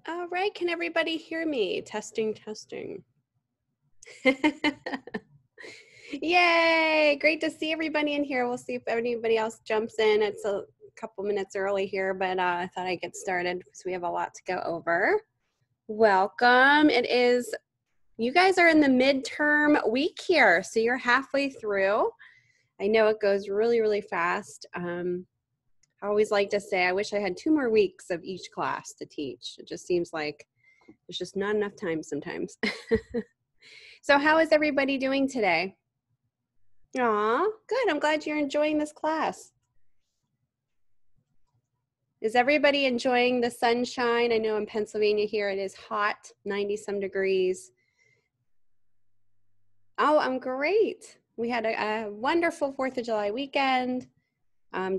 All right, can everybody hear me? Testing, testing. Yay, great to see everybody in here. We'll see if anybody else jumps in. It's a couple minutes early here, but I thought I'd get started because we have a lot to go over. Welcome. You guys are in the midterm week here, so you're halfway through. I know it goes really, really fast. I always like to say, I wish I had 2 more weeks of each class to teach. It just seems like there's just not enough time sometimes. So how is everybody doing today? Aw, good. I'm glad you're enjoying this class. Is everybody enjoying the sunshine? I know in Pennsylvania here it is hot, 90 some degrees. Oh, I'm great. We had a wonderful 4th of July weekend.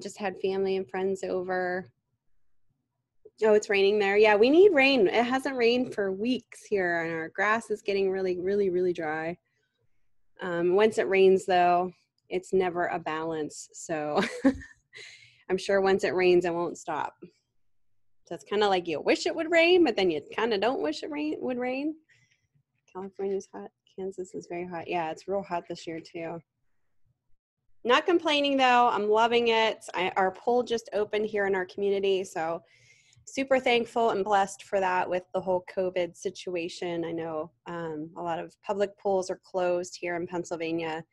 Just had family and friends over. Oh, it's raining there. Yeah, we need rain. It hasn't rained for weeks here, and our grass is getting really, really, really dry. Once it rains, though, it's never a balance. So I'm sure once it rains, it won't stop. So it's kind of like you wish it would rain, but then you kind of don't wish it would rain. California's hot. Kansas is very hot. Yeah, it's real hot this year, too. Not complaining, though. I'm loving it. Our pool just opened here in our community, so super thankful and blessed for that with the whole COVID situation. I know a lot of public pools are closed here in Pennsylvania,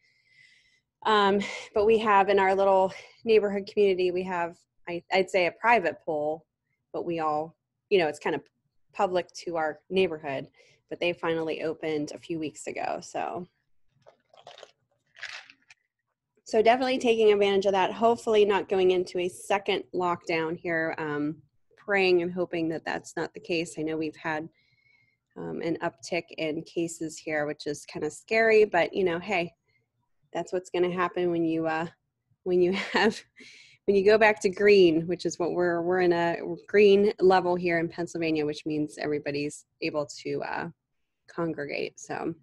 but we have in our little neighborhood community, we have, I'd say a private pool, but we all, it's kind of public to our neighborhood, but they finally opened a few weeks ago. So definitely taking advantage of that, hopefully not going into a second lockdown here, praying and hoping that that's not the case. I know we've had an uptick in cases here, which is kind of scary, but hey, that's what's going to happen when you go back to green, which is what we're in a green level here in Pennsylvania, which means everybody's able to congregate. So,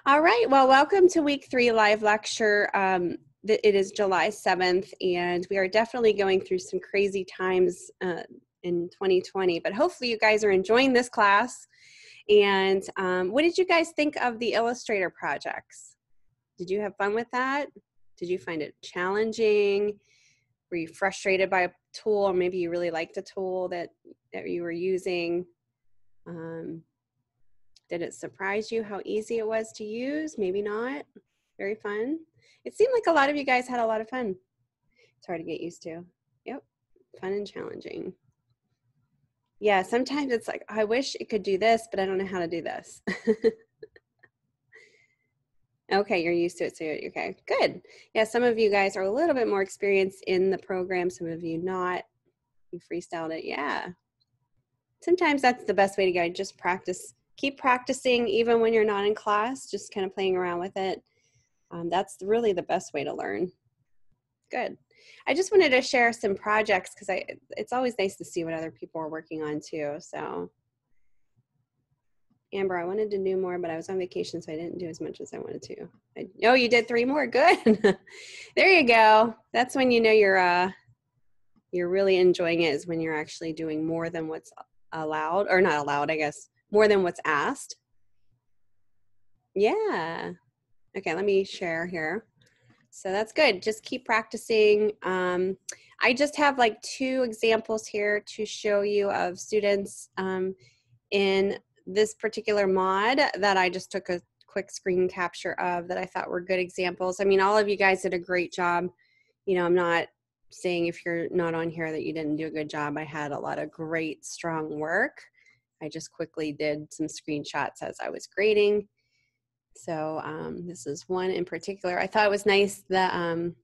all right, well, welcome to week 3 live lecture. It is July 7th, and we are definitely going through some crazy times in 2020, but hopefully you guys are enjoying this class. And what did you guys think of the Illustrator projects? Did you have fun with that? Did you find it challenging? Were you frustrated by a tool, or maybe you really liked a tool that you were using? Did it surprise you how easy it was to use? Maybe not. Very fun. It seemed like a lot of you guys had a lot of fun. It's hard to get used to. Yep, fun and challenging. Yeah, sometimes it's like, I wish it could do this, but I don't know how to do this. Okay, you're used to it, so okay, good. Yeah, some of you guys are a little bit more experienced in the program, some of you not. You freestyled it, yeah. Sometimes that's the best way to go, just practice. Keep practicing even when you're not in class, just kind of playing around with it. That's really the best way to learn. Good. I just wanted to share some projects because it's always nice to see what other people are working on too. So, Amber, I wanted to do more, but I was on vacation, so I didn't do as much as I wanted to. Oh, you did 3 more. Good. There you go. That's when you know you're really enjoying it, is when you're actually doing more than what's allowed, or not allowed, I guess, more than what's asked. Yeah. Okay, let me share here. So that's good. Just keep practicing. I just have like 2 examples here to show you of students in this particular mod that I just took a quick screen capture of that I thought were good examples. I mean, all of you guys did a great job. I'm not saying if you're not on here that you didn't do a good job. I had a lot of great, strong work. I just quickly did some screenshots as I was grading. So this is one in particular. I thought it was nice the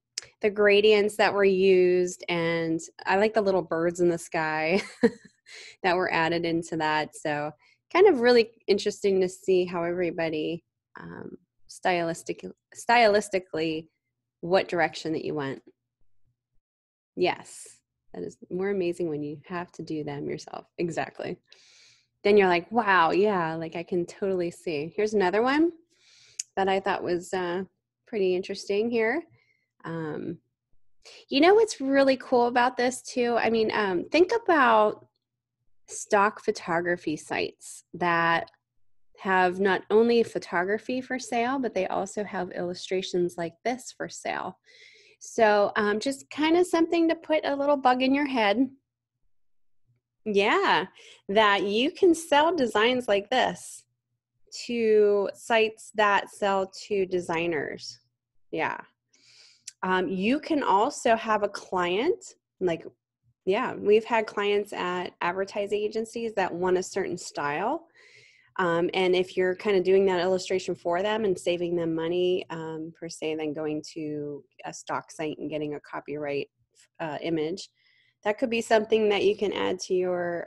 gradients that were used, and I like the little birds in the sky that were added into that. So kind of really interesting to see how everybody stylistically what direction that you went. Yes, that is more amazing when you have to do them yourself. Exactly. Then you're like, wow, yeah, like I can totally see. Here's another one that I thought was pretty interesting here. What's really cool about this too? I mean, think about stock photography sites that have not only photography for sale, but they also have illustrations like this for sale. So just kind of something to put a little bug in your head. Yeah, that you can sell designs like this to sites that sell to designers. Yeah. You can also have a client, like, yeah, we've had clients at advertising agencies that want a certain style. And if you're kind of doing that illustration for them and saving them money, per se, than going to a stock site and getting a copyright image, that could be something that you can add to your,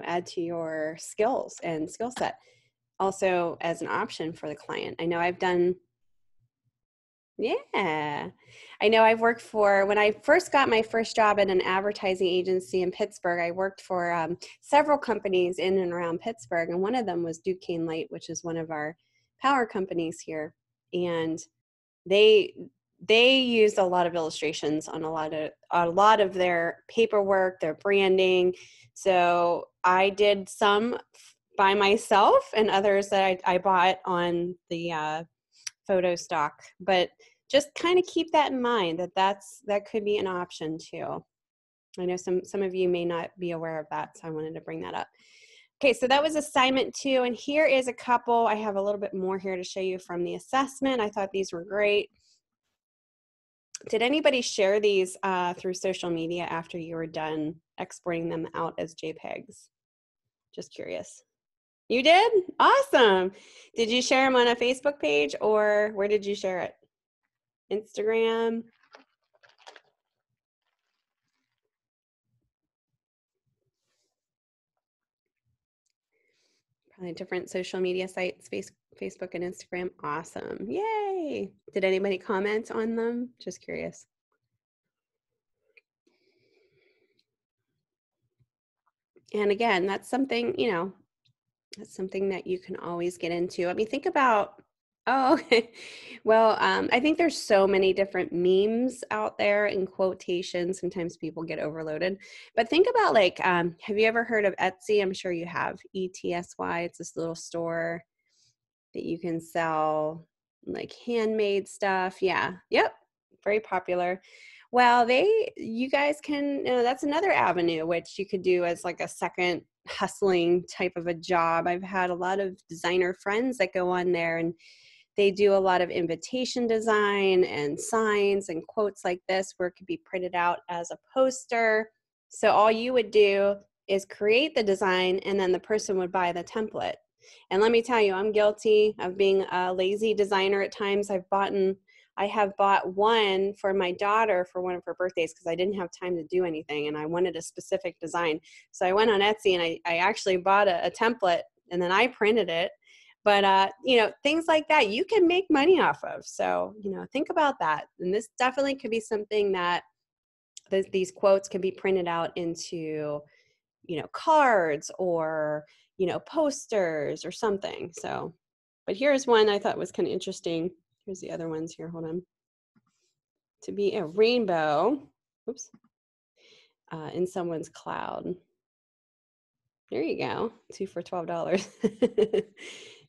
add to your skills and skill set. Also as an option for the client. I know I've done, yeah. I know I've worked for, when I first got my first job at an advertising agency in Pittsburgh, I worked for several companies in and around Pittsburgh, and one of them was Duquesne Light, which is one of our power companies here. And they used a lot of illustrations on a lot of their paperwork, their branding. So I did some by myself and others that I bought on the photo stock, but just kind of keep that in mind, that could be an option too. I know some of you may not be aware of that, so I wanted to bring that up. Okay, so that was assignment 2, and here is a couple. I have a little bit more here to show you from the assessment. I thought these were great. Did anybody share these through social media after you were done exporting them out as JPEGs? Just curious. You did? Awesome. Did you share them on a Facebook page, or where did you share it? Instagram? Probably different social media sites, Facebook and Instagram. Awesome. Yay. Did anybody comment on them? Just curious. And again, that's something, that's something that you can always get into. I mean, think about, oh, okay. Well, I think there's so many different memes out there in quotations. Sometimes people get overloaded. But think about, like, have you ever heard of Etsy? I'm sure you have. ETSY. It's this little store that you can sell like handmade stuff. Yeah. Yep. Very popular. Well, you guys can, that's another avenue which you could do as like a second hustling type of a job. I've had a lot of designer friends that go on there, and they do a lot of invitation design and signs and quotes like this, where it could be printed out as a poster. So all you would do is create the design, and then the person would buy the template. And let me tell you, I'm guilty of being a lazy designer at times. I have bought one for my daughter for one of her birthdays because I didn't have time to do anything and I wanted a specific design. So I went on Etsy and I actually bought a template, and then I printed it. But, things like that you can make money off of. So, think about that. And this definitely could be something that these quotes can be printed out into, cards or, posters or something. So, but here's one I thought was kind of interesting. Here's the other ones here. Hold on. To be a rainbow, oops, in someone's cloud. There you go. 2 for $12.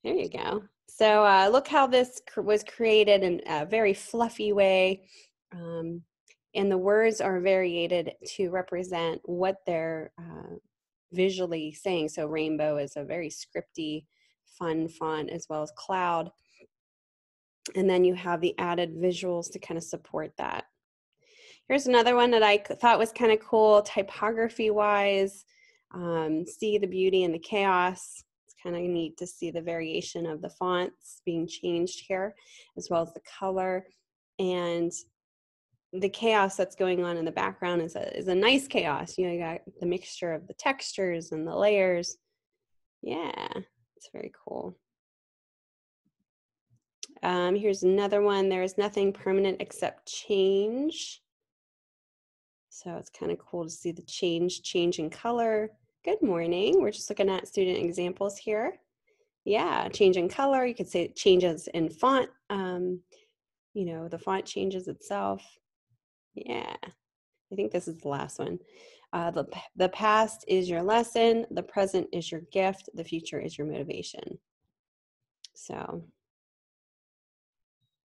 There you go. So look how this was created in a very fluffy way. And the words are variated to represent what they're visually saying. So rainbow is a very scripty, fun font, as well as cloud. And then you have the added visuals to kind of support that. Here's another one that I thought was kind of cool, typography wise. See the beauty and the chaos. It's kind of neat to see the variation of the fonts being changed here, as well as the color. And the chaos that's going on in the background is a nice chaos. You got the mixture of the textures and the layers. Yeah, it's very cool. Here's another one. There is nothing permanent except change. So it's kind of cool to see the change in color. Good morning. We're just looking at student examples here. Yeah, change in color. You could say it changes in font. The font changes itself. Yeah. I think this is the last one. The past is your lesson, the present is your gift, the future is your motivation. So,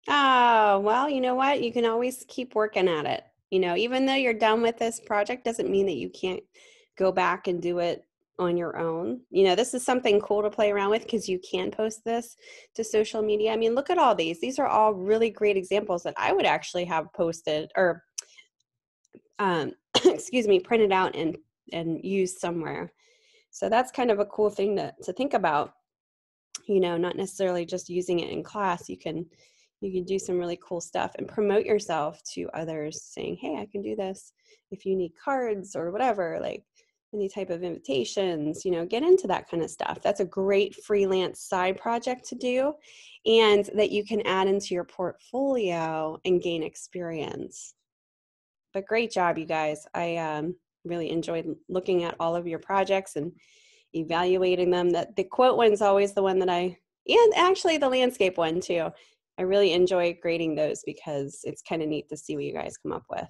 oh, well, you know what? You can always keep working at it. You know, even though you're done with this project doesn't mean that you can't go back and do it on your own. You know, this is something cool to play around with because you can post this to social media. I mean, look at all these. These are all really great examples that I would actually have posted or excuse me, printed out and used somewhere. So that's kind of a cool thing to think about, you know, not necessarily just using it in class. You can do some really cool stuff and promote yourself to others saying, hey, I can do this. If you need cards or whatever, like any type of invitations, you know, get into that kind of stuff. That's a great freelance side project to do and that you can add into your portfolio and gain experience. But great job, you guys. I really enjoyed looking at all of your projects and evaluating them. That the quote one's always the one that and actually the landscape one too. I really enjoy grading those because it's kind of neat to see what you guys come up with.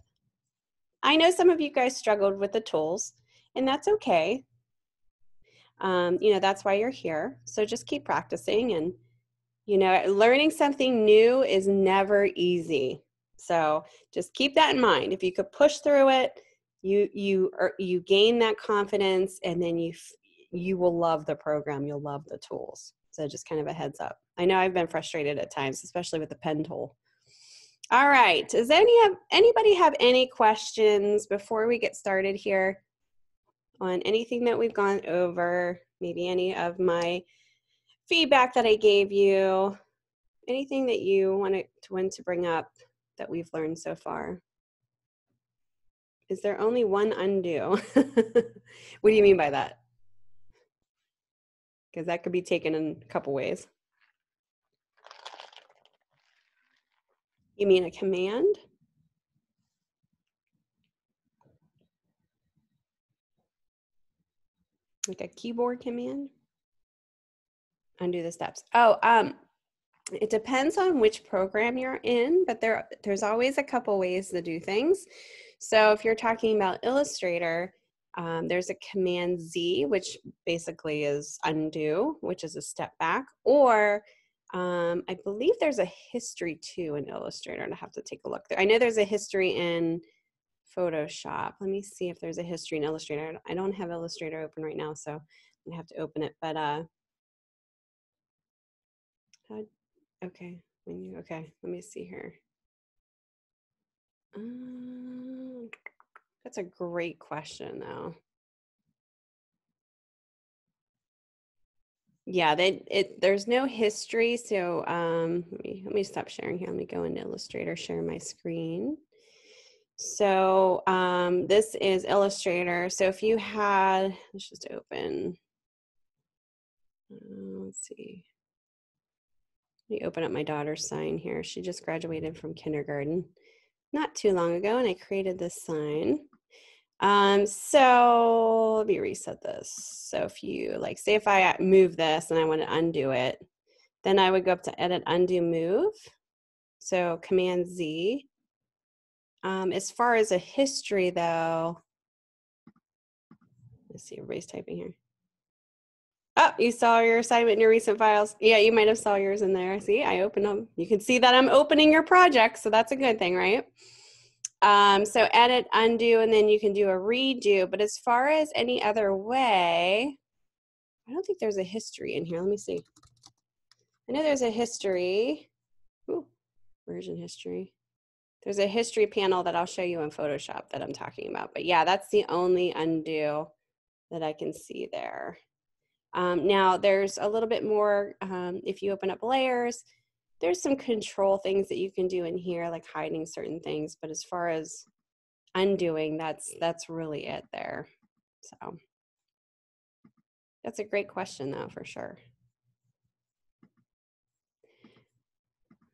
I know some of you guys struggled with the tools, and that's okay. You know, that's why you're here. So just keep practicing, and you know, learning something new is never easy. So just keep that in mind. If you could push through it, you gain that confidence, and then you will love the program. You'll love the tools. So just kind of a heads up. I know I've been frustrated at times, especially with the pen tool. All right. Does anybody have any questions before we get started here on anything that we've gone over? Maybe any of my feedback that I gave you? Anything that you want to bring up that we've learned so far? Is there only one undo? What do you mean by that? Because that could be taken in a couple ways. You mean a command? Like a keyboard command? Undo the steps. Oh, it depends on which program you're in, but there's always a couple ways to do things. So if you're talking about Illustrator, there's a Command Z, which basically is undo, which is a step back, or I believe there's a history too in Illustrator, and I have to take a look there. I know there's a history in Photoshop. Let me see if there's a history in Illustrator. I don't have Illustrator open right now, so I'm gonna have to open it, but okay, let me see here. That's a great question, though. Yeah, there's no history, so let me stop sharing here. Let me go into Illustrator, share my screen. So this is Illustrator. So if you had, let's just open. Let's see. Let me open up my daughter's sign here. She just graduated from kindergarten not too long ago, and I created this sign. So let me reset this. So if you like, say if I move this and I want to undo it, then I would go up to edit, undo, move. So Command Z. As far as a history though, let's see, everybody's typing here. Oh, you saw your assignment in your recent files. Yeah, you might have saw yours in there. See, I opened them. You can see that I'm opening your project, so that's a good thing, right? So edit, undo, and then you can do a redo. But as far as any other way, I don't think there's a history in here. Let me see. I know there's a history. Ooh, version history. There's a history panel that I'll show you in Photoshop that I'm talking about. But yeah, that's the only undo that I can see there. Now there's a little bit more, if you open up layers, there's some control things that you can do in here, like hiding certain things. But as far as undoing, that's really it there. So that's a great question though, for sure.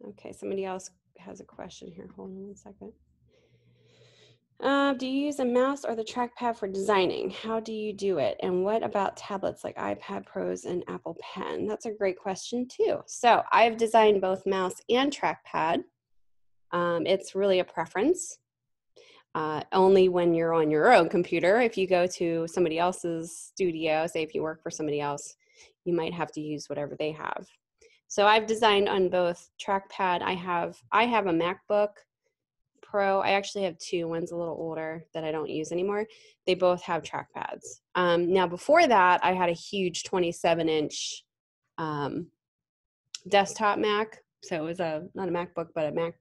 Okay, somebody else has a question here. Hold on one second. Do you use a mouse or the trackpad for designing? How do you do it? And what about tablets like iPad Pros and Apple Pen? That's a great question too. So I've designed both mouse and trackpad. It's really a preference. only when you're on your own computer. If you go to somebody else's studio, say if you work for somebody else, you might have to use whatever they have. So I've designed on both trackpad. I have a MacBook Pro. I actually have two. One's a little older that I don't use anymore. They both have trackpads. Now before that, I had a huge 27-inch desktop Mac. So it was not a MacBook, but a Mac.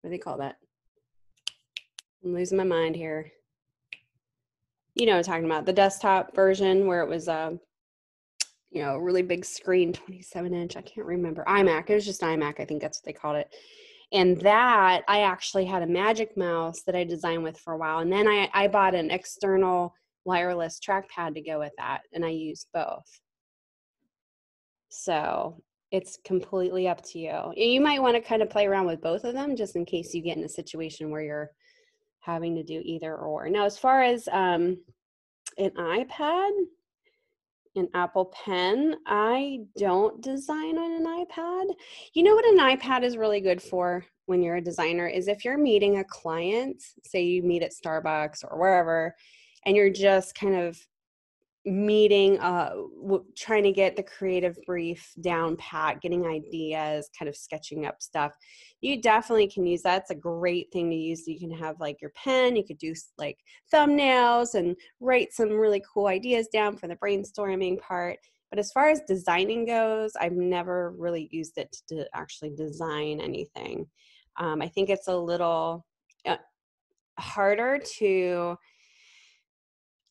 What do they call that? I'm losing my mind here. You know what I'm talking about, the desktop version where it was a really big screen, 27-inch. I can't remember. iMac. It was just iMac. I think that's what they called it. And that, I actually had a Magic Mouse that I designed with for a while. And then I bought an external wireless trackpad to go with that. And I used both. So it's completely up to you. You might want to kind of play around with both of them just in case you get in a situation where you're having to do either or. Now, as far as an iPad, an Apple Pen, I don't design on an iPad. You know what an iPad is really good for when you're a designer is if you're meeting a client, say you meet at Starbucks or wherever, and you're just kind of meeting, trying to get the creative brief down pat, getting ideas, kind of sketching up stuff. You definitely can use that. It's a great thing to use. You can have like your pen, you could do like thumbnails and write some really cool ideas down for the brainstorming part. But as far as designing goes, I've never really used it to actually design anything. I think it's a little harder to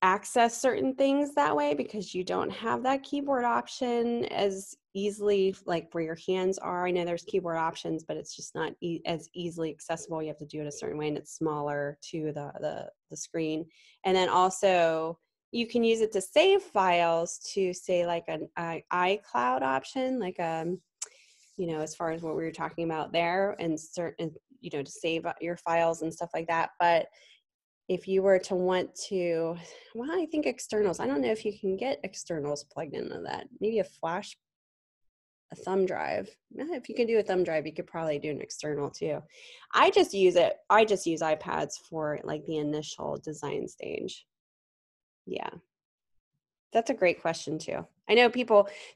access certain things that way because you don't have that keyboard option as easily, like where your hands are. I know there's keyboard options, but it's just not as easily accessible. You have to do it a certain way, and it's smaller to the screen. And then also you can use it to save files to say like an iCloud option, like as far as what we were talking about there, and certain to save your files and stuff like that. But if you were to want to, well, I think externals, I don't know if you can get externals plugged into that. Maybe a thumb drive. If you can do a thumb drive, you could probably do an external too. I just use iPads for like the initial design stage. Yeah. That's a great question too. I know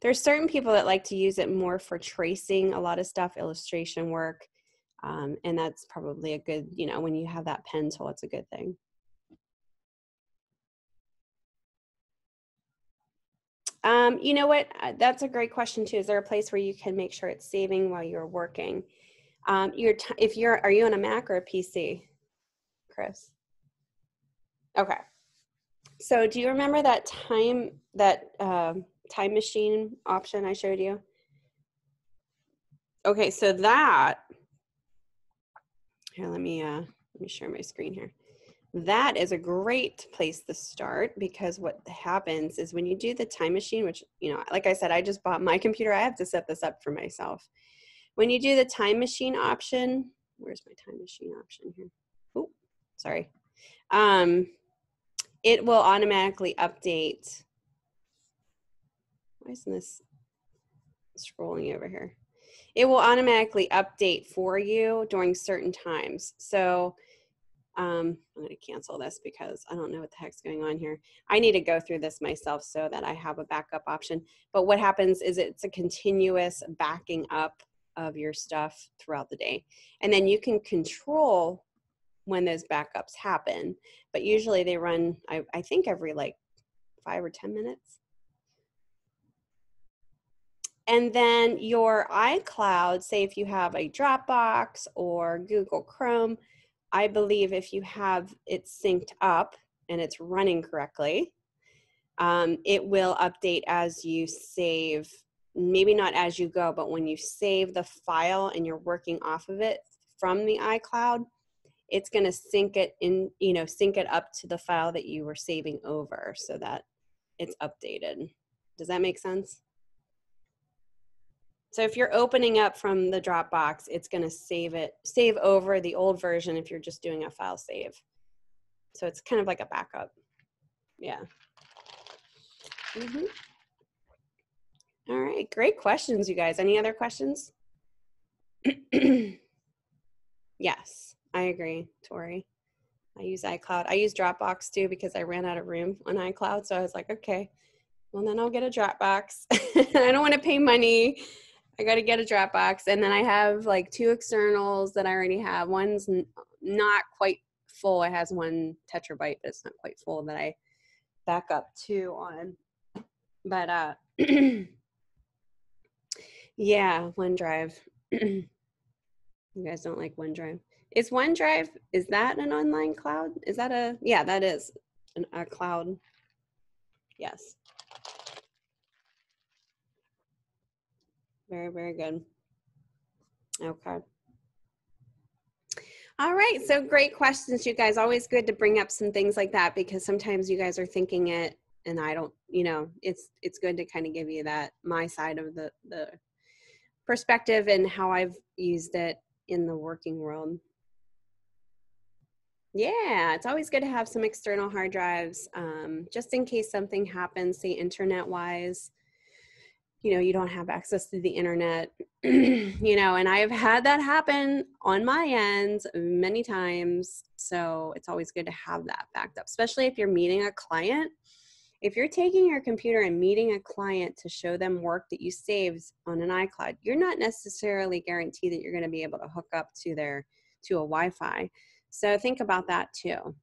there's certain people that like to use it more for tracing a lot of stuff, illustration work. And that's probably a good, when you have that pen tool, it's a good thing. You know what? That's a great question too. Is there a place where you can make sure it's saving while you're working? Are you on a Mac or a PC, Chris? Okay. So do you remember that time machine option I showed you? Okay, so that, here, let me share my screen here. That is a great place to start because what happens is when you do the time machine, which, like I said, I just bought my computer. I have to set this up for myself. When you do the time machine option, where's my time machine option here? Oh, sorry. It will automatically update. Why isn't this scrolling over here? It will automatically update for you during certain times. So I'm going to cancel this because I don't know what the heck's going on here. I need to go through this myself so that I have a backup option. But what happens is it's a continuous backing up of your stuff throughout the day. And then you can control when those backups happen. But usually they run, I think every like 5 or 10 minutes. And then your iCloud, say if you have a Dropbox or Google Chrome, I believe if you have it synced up and it's running correctly, it will update as you save, maybe not as you go, but when you save the file and you're working off of it from the iCloud, it's going to sync it in, sync it up to the file that you were saving over so that it's updated. Does that make sense? So if you're opening up from the Dropbox, it's going to save over the old version if you're just doing a file save. So it's kind of like a backup. Yeah. All right, great questions, you guys. Any other questions? Yes, I agree, Tori. I use iCloud. I use Dropbox too because I ran out of room on iCloud. So I was like, okay, well then I'll get a Dropbox. I don't want to pay money. I got to get a Dropbox. And then I have like 2 externals that I already have. One's not quite full. It has 1 terabyte, but it's not quite full that I back up to on. But yeah, OneDrive. You guys don't like OneDrive. Is OneDrive, is that an online cloud? Is that yeah, that is a cloud. Yes. Very, very good. Okay. All right, so great questions, you guys. Always good to bring up some things like that because sometimes you guys are thinking it and I don't, it's good to kind of give you that, my side of the perspective and how I've used it in the working world. Yeah, it's always good to have some external hard drives, just in case something happens, say internet-wise, you don't have access to the internet, and I've had that happen on my end many times. So it's always good to have that backed up, especially if you're meeting a client. If you're taking your computer and meeting a client to show them work that you saved on an iCloud, you're not necessarily guaranteed that you're going to be able to hook up to a Wi-Fi. So think about that too.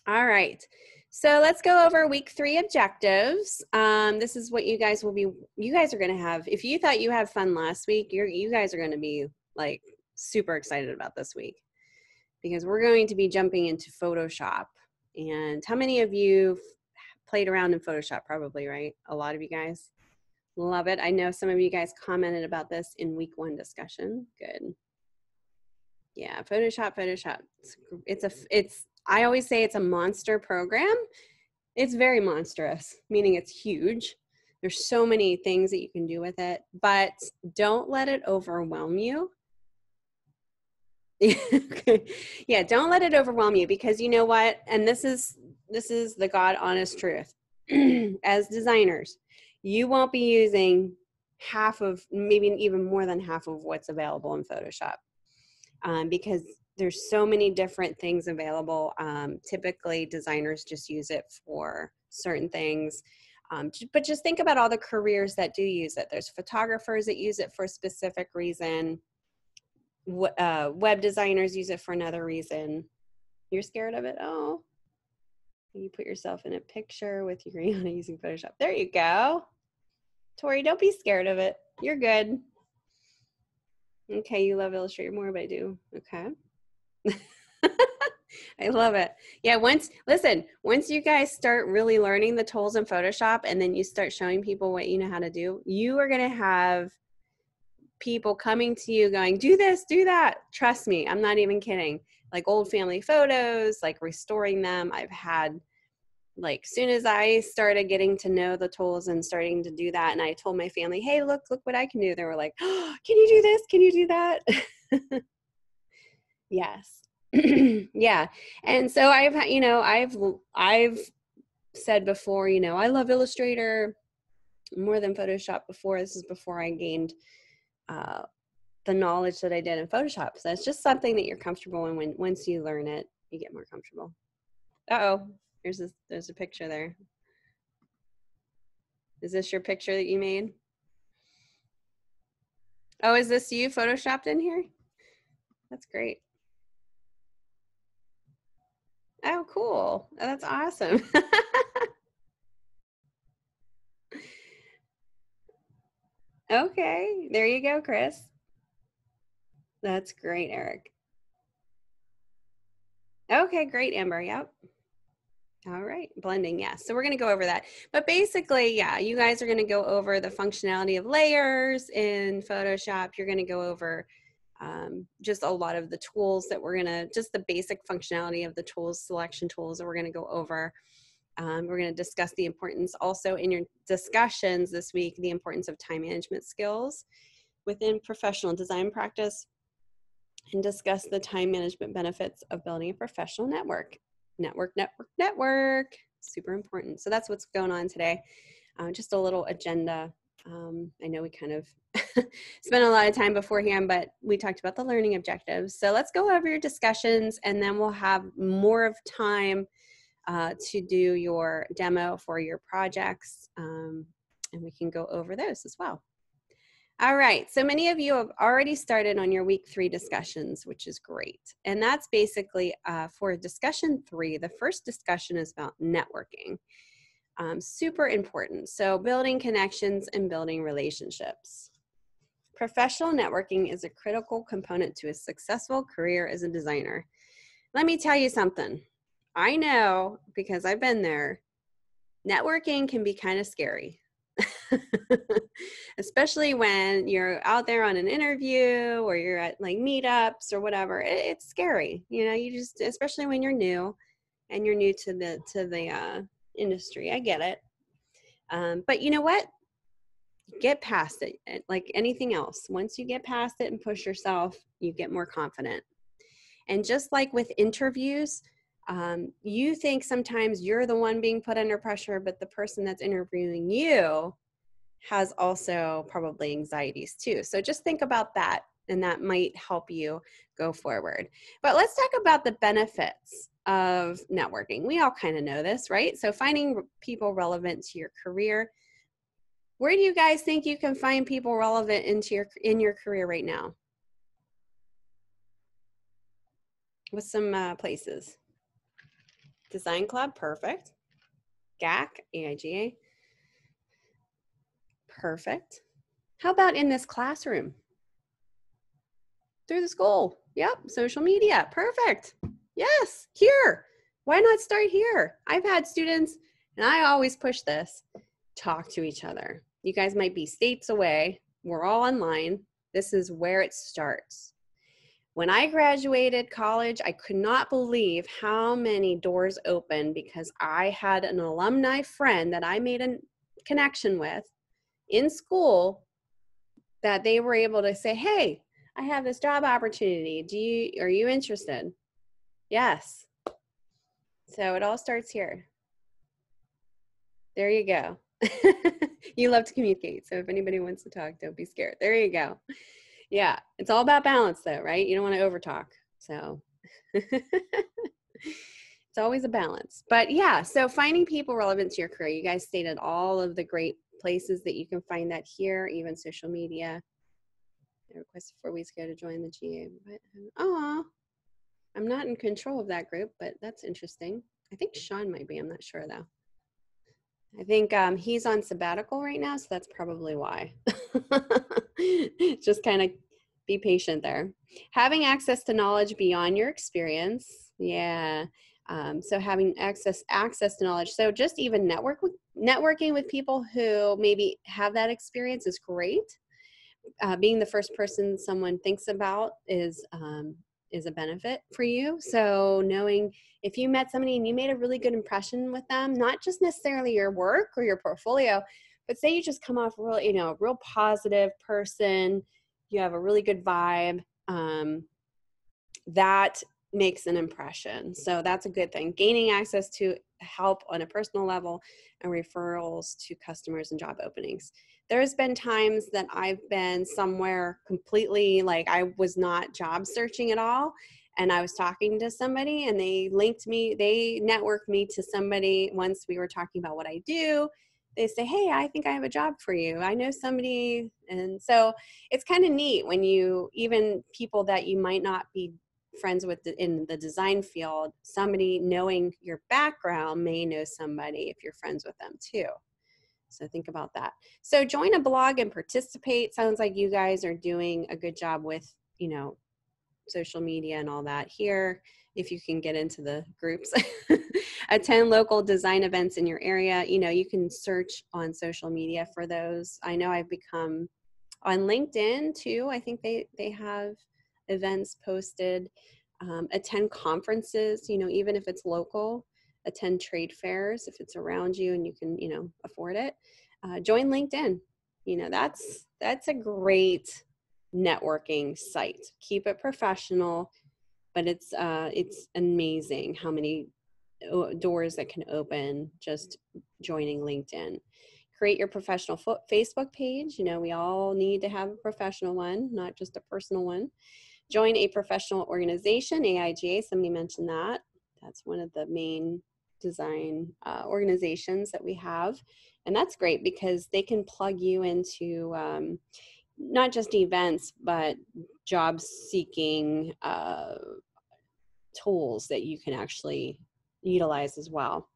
All right. So let's go over week 3 objectives. This is what you guys are going to have. If you thought you had fun last week, you guys are going to be like super excited about this week because we're going to be jumping into Photoshop. And how many of you played around in Photoshop? Probably, right? A lot of you guys love it. I know some of you guys commented about this in week 1 discussion. Good. Yeah, Photoshop. I always say it's a monster program. It's very monstrous, meaning it's huge. There's so many things that you can do with it, but don't let it overwhelm you. Yeah, don't let it overwhelm you because you know what? And this is the God honest truth. As designers, you won't be using half of, maybe even more than half of what's available in Photoshop. Because there's so many different things available. Typically, designers just use it for certain things. But just think about all the careers that do use it. There's photographers that use it for a specific reason. Web designers use it for another reason. You're scared of it? Oh, you put yourself in a picture with your Rihanna using Photoshop. There you go. Tori, don't be scared of it. You're good. Okay, you love Illustrator more, but I do. Okay. I love it. Yeah, once you guys start really learning the tools in Photoshop and then you start showing people what you know how to do, you are going to have people coming to you going, do this, do that. Trust me, I'm not even kidding. Like old family photos, like restoring them. I've had, like, soon as I started getting to know the tools and starting to do that, and I told my family, hey, look what I can do. They were like, oh, can you do this? Can you do that? Yes. Yeah. And so I've said before, I love Illustrator more than Photoshop before. This is before I gained the knowledge that I did in Photoshop. So it's just something that you're comfortable in. Once you learn it, you get more comfortable. Uh-oh, there's a picture there. Is this your picture that you made? Oh, is this you Photoshopped in here? That's great. Oh, cool. Oh, that's awesome. Okay, there you go, Chris. That's great, Eric. Okay, great, Amber. Yep. All right, blending, yes. So we're going to go over that. But basically, yeah, you guys are going to go over the functionality of layers in Photoshop. You're going to go over just a lot of the tools that just the basic functionality of the tools, selection tools that we're going to go over. We're going to discuss the importance also in your discussions this week, the importance of time management skills within professional design practice, and discuss the time management benefits of building a professional network. Network. Super important. So that's what's going on today. Just a little agenda I know we kind of spent a lot of time beforehand, but we talked about the learning objectives. So let's go over your discussions, and then we'll have more of time to do your demo for your projects, and we can go over those as well. All right, so many of you have already started on your week 3 discussions, which is great. And that's basically for discussion 3, the first discussion is about networking. Super important. So building connections and building relationships. Professional networking is a critical component to a successful career as a designer. Let me tell you something. I know, because I've been there, networking can be kind of scary. Especially when you're out there on an interview or you're at like meetups or whatever. It's scary. You know, you just, especially when you're new and you're new to the industry. I get it. But you know what? Get past it. Like anything else, once you get past it and push yourself, you get more confident. And just like with interviews, you think sometimes you're the one being put under pressure, but the person that's interviewing you has also probably anxieties too. So just think about that, and that might help you go forward. But let's talk about the benefits of networking. We all kind of know this, right? So finding people relevant to your career. Where do you guys think you can find people relevant in your career right now? With some places. Design Club, perfect. GAC, AIGA, perfect. How about in this classroom? Through the school, yep. Social media, perfect. Yes, here. Why not start here? I've had students, and I always push this, talk to each other. You guys might be states away. We're all online. This is where it starts. When I graduated college, I could not believe how many doors opened because I had an alumni friend that I made a connection with in school that they were able to say, hey, I have this job opportunity. Are you interested? Yes. So it all starts here. There you go. You love to communicate. So if anybody wants to talk, don't be scared. There you go. Yeah, it's all about balance though, right? You don't want to overtalk. So it's always a balance. But yeah, so finding people relevant to your career. You guys stated all of the great places that you can find that here, even social media. I requested 4 weeks ago to join the GA. But, I'm not in control of that group, but that's interesting. I think Sean might be. I'm not sure though. I think he's on sabbatical right now, so that's probably why. Just kind of be patient there. Having access to knowledge beyond your experience. Yeah. So having access to knowledge. So just even networking with people who maybe have that experience is great. Being the first person someone thinks about is a benefit for you. So knowing if you met somebody and you made a really good impression with them, not just necessarily your work or your portfolio, but say you just come off real positive person, you have a really good vibe, that makes an impression. So that's a good thing. Gaining access to help on a personal level and referrals to customers and job openings. There's been times that I've been somewhere completely like I was not job searching at all. And I was talking to somebody and they networked me to somebody once we were talking about what I do. They say, hey, I think I have a job for you. I know somebody. And so it's kind of neat when even people that you might not be friends with in the design field, somebody knowing your background may know somebody if you're friends with them too. So think about that. So join a blog and participate. Sounds like you guys are doing a good job with, social media and all that here. If you can get into the groups, attend local design events in your area. You can search on social media for those. I know I've become on LinkedIn too. I think they have events posted. Attend conferences, even if it's local. Attend trade fairs if it's around you and you can, afford it. Join LinkedIn. That's a great networking site. Keep it professional, but it's amazing how many doors that can open just joining LinkedIn. create your professional Facebook page. You know, we all need to have a professional one, not just a personal one. Join a professional organization, AIGA, somebody mentioned that. That's one of the main design organizations that we have. And that's great because they can plug you into not just events, but job seeking tools that you can actually utilize as well.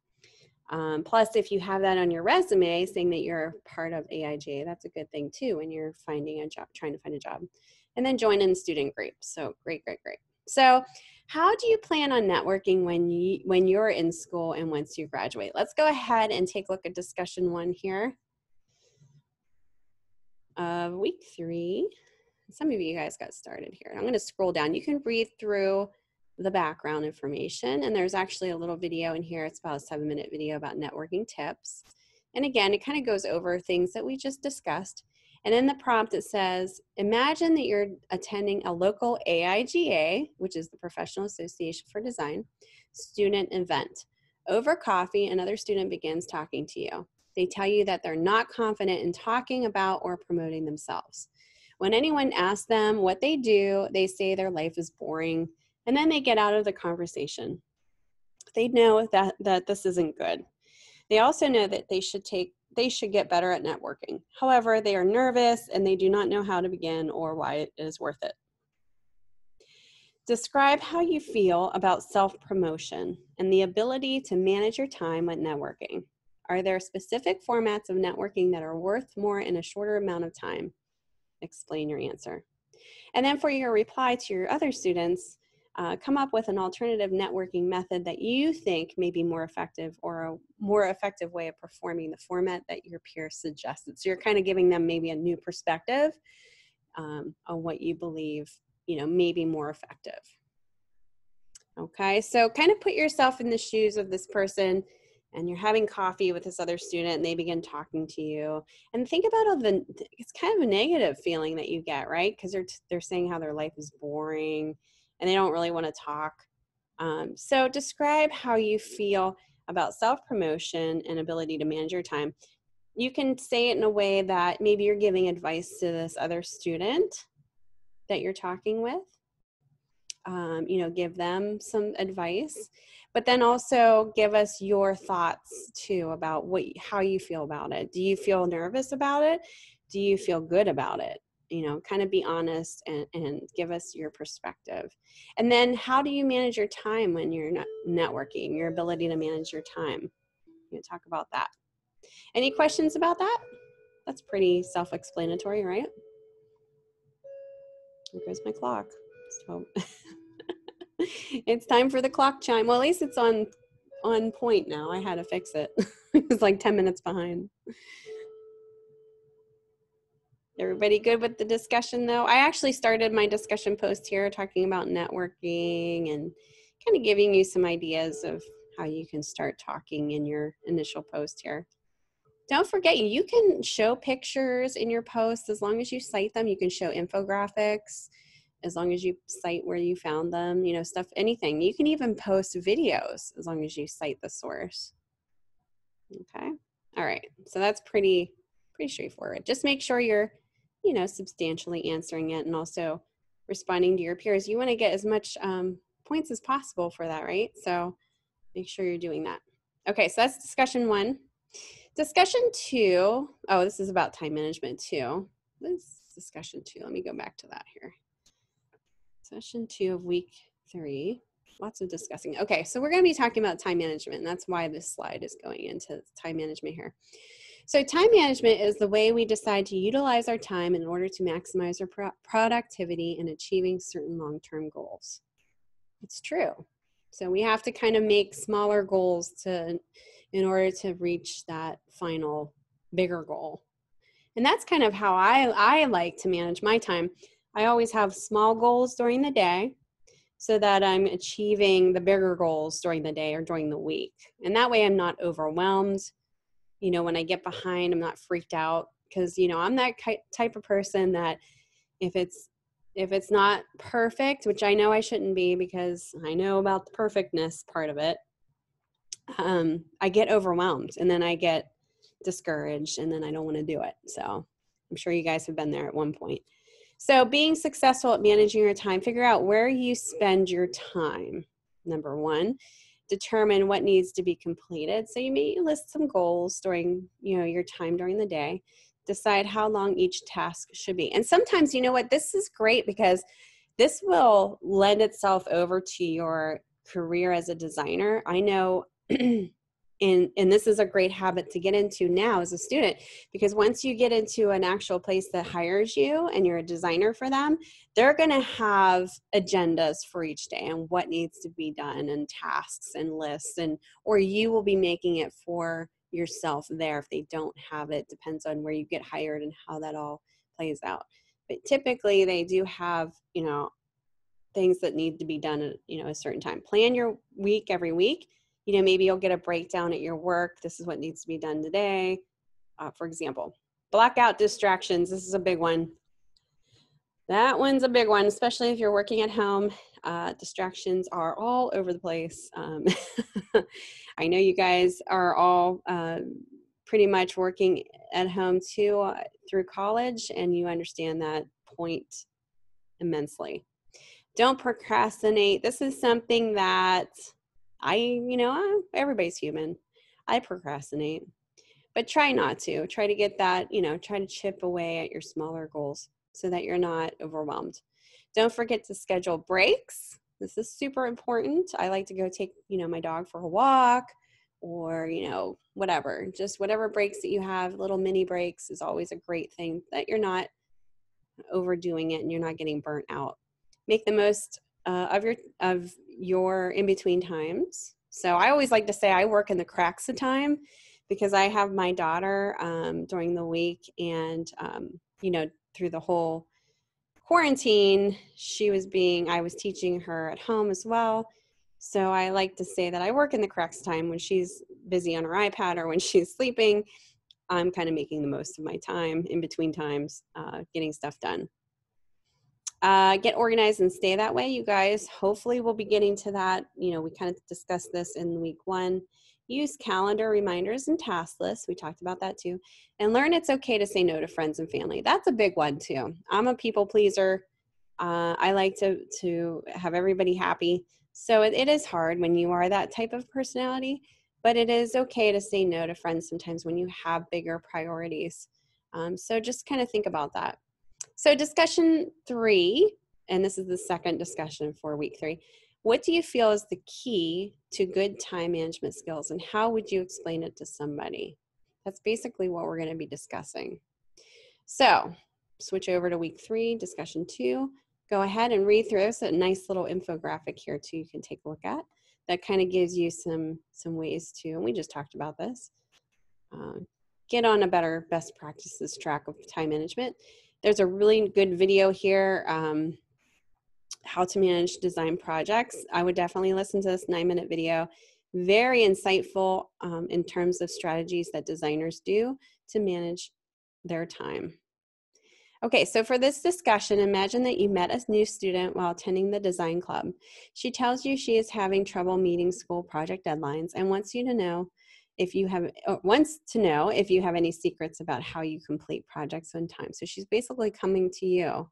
Plus, if you have that on your resume saying that you're part of AIGA, that's a good thing too when you're finding a job, trying to find a job. And then join in student groups. So great. So how do you plan on networking when you're in school and once you graduate? Let's go ahead and take a look at discussion 1 here of week 3. Some of you guys got started here. I'm going to scroll down. You can read through the background information, and there's actually a little video in here. It's about a 7-minute video about networking tips. And again, it kind of goes over things that we just discussed. And in the prompt, it says, imagine that you're attending a local AIGA, which is the Professional Association for Design, student event. Over coffee, another student begins talking to you. They tell you that they're not confident in talking about or promoting themselves. When anyone asks them what they do, they say their life is boring, and then they get out of the conversation. They know that this isn't good. They also know that they should get better at networking. However, they are nervous and they do not know how to begin or why it is worth it. Describe how you feel about self-promotion and the ability to manage your time when networking. Are there specific formats of networking that are worth more in a shorter amount of time? Explain your answer. And then for your reply to your other students, come up with an alternative networking method that you think may be more effective or a more effective way of performing the format that your peer suggested. So you're kind of giving them maybe a new perspective on what you believe, may be more effective. Okay, so kind of put yourself in the shoes of this person, and you're having coffee with this other student and they begin talking to you, and think about it's kind of a negative feeling that you get, right? Because they're saying how their life is boring and they don't really want to talk. So describe how you feel about self-promotion and ability to manage your time. You can say it in a way that maybe you're giving advice to this other student that you're talking with. Give them some advice, but then also give us your thoughts too about how you feel about it. Do you feel nervous about it? Do you feel good about it? Kind of be honest and give us your perspective. And then how do you manage your time when you're not networking, your ability to manage your time? Talk about that. Any questions about that? That's pretty self-explanatory, right? Here goes my clock. So it's time for the clock chime. Well, at least it's on point now. I had to fix it. It was like 10 minutes behind. Everybody good with the discussion though? I actually started my discussion post here talking about networking and kind of giving you some ideas of how you can start talking in your initial post here. Don't forget, you can show pictures in your posts as long as you cite them. You can show infographics as long as you cite where you found them, stuff, anything. You can even post videos as long as you cite the source. Okay. All right. So that's pretty straightforward. Just make sure you're, substantially answering it and also responding to your peers. You want to get as much points as possible for that, right? So make sure you're doing that. Okay. So that's discussion 1. Discussion 2. Oh, this is about time management too. This is discussion 2. Let me go back to that here. Session 2 of week 3. Lots of discussing. Okay, so we're going to be talking about time management, and that's why this slide is going into time management here. So time management is the way we decide to utilize our time in order to maximize our productivity and achieving certain long-term goals. It's true. So we have to kind of make smaller goals in order to reach that final bigger goal. And that's kind of how I like to manage my time. I always have small goals during the day so that I'm achieving the bigger goals during the day or during the week. And that way I'm not overwhelmed. When I get behind, I'm not freaked out because, I'm that type of person that if it's not perfect, which I know I shouldn't be because I know about the perfectness part of it, I get overwhelmed and then I get discouraged and then I don't want to do it. So I'm sure you guys have been there at one point. So being successful at managing your time, figure out where you spend your time. Number one, determine what needs to be completed. So you may list some goals during, your time during the day. Decide how long each task should be. And sometimes, you know what, this is great because this will lend itself over to your career as a designer. I know, and this is a great habit to get into now as a student, because once you get into an actual place that hires you and you're a designer for them, they're going to have agendas for each day and what needs to be done and tasks and lists, or you will be making it for yourself there if they don't have it. Depends on where you get hired and how that all plays out. But typically they do have, things that need to be done at, a certain time. Plan your week every week. Maybe you'll get a breakdown at your work. This is what needs to be done today. For example, block out distractions. This is a big one. That one's a big one, especially if you're working at home. Distractions are all over the place. I know you guys are all pretty much working at home too through college, and you understand that point immensely. Don't procrastinate. This is something that everybody's human. I procrastinate, but try not to. Try to get that, try to chip away at your smaller goals so that you're not overwhelmed. Don't forget to schedule breaks. This is super important. I like to go take, my dog for a walk or, whatever. Just whatever breaks that you have, little mini breaks is always a great thing, that you're not overdoing it and you're not getting burnt out. Make the most of your in-between times. So I always like to say I work in the cracks of time, because I have my daughter during the week, and through the whole quarantine, I was teaching her at home as well. So I like to say that I work in the cracks of time. When she's busy on her iPad or when she's sleeping, I'm kind of making the most of my time in between times, getting stuff done. Get organized and stay that way. You guys, hopefully we'll be getting to that. We kind of discussed this in week 1. Use calendar reminders and task lists. We talked about that too. And learn it's okay to say no to friends and family. That's a big one too. I'm a people pleaser. I like to have everybody happy. So it is hard when you are that type of personality, but it is okay to say no to friends sometimes when you have bigger priorities. So just kind of think about that. So discussion 3, and this is the second discussion for week 3. What do you feel is the key to good time management skills, and how would you explain it to somebody? That's basically what we're going to be discussing. So switch over to week 3, discussion 2. Go ahead and read through this. A nice little infographic here too you can take a look at. That kind of gives you some ways to, and we just talked about this, get on a better best practices track of time management. There's a really good video here, how to manage design projects. I would definitely listen to this 9-minute video. Very insightful in terms of strategies that designers do to manage their time. Okay, so for this discussion, imagine that you met a new student while attending the design club. She tells you she is having trouble meeting school project deadlines and wants to know if you have any secrets about how you complete projects on time. So she's basically coming to you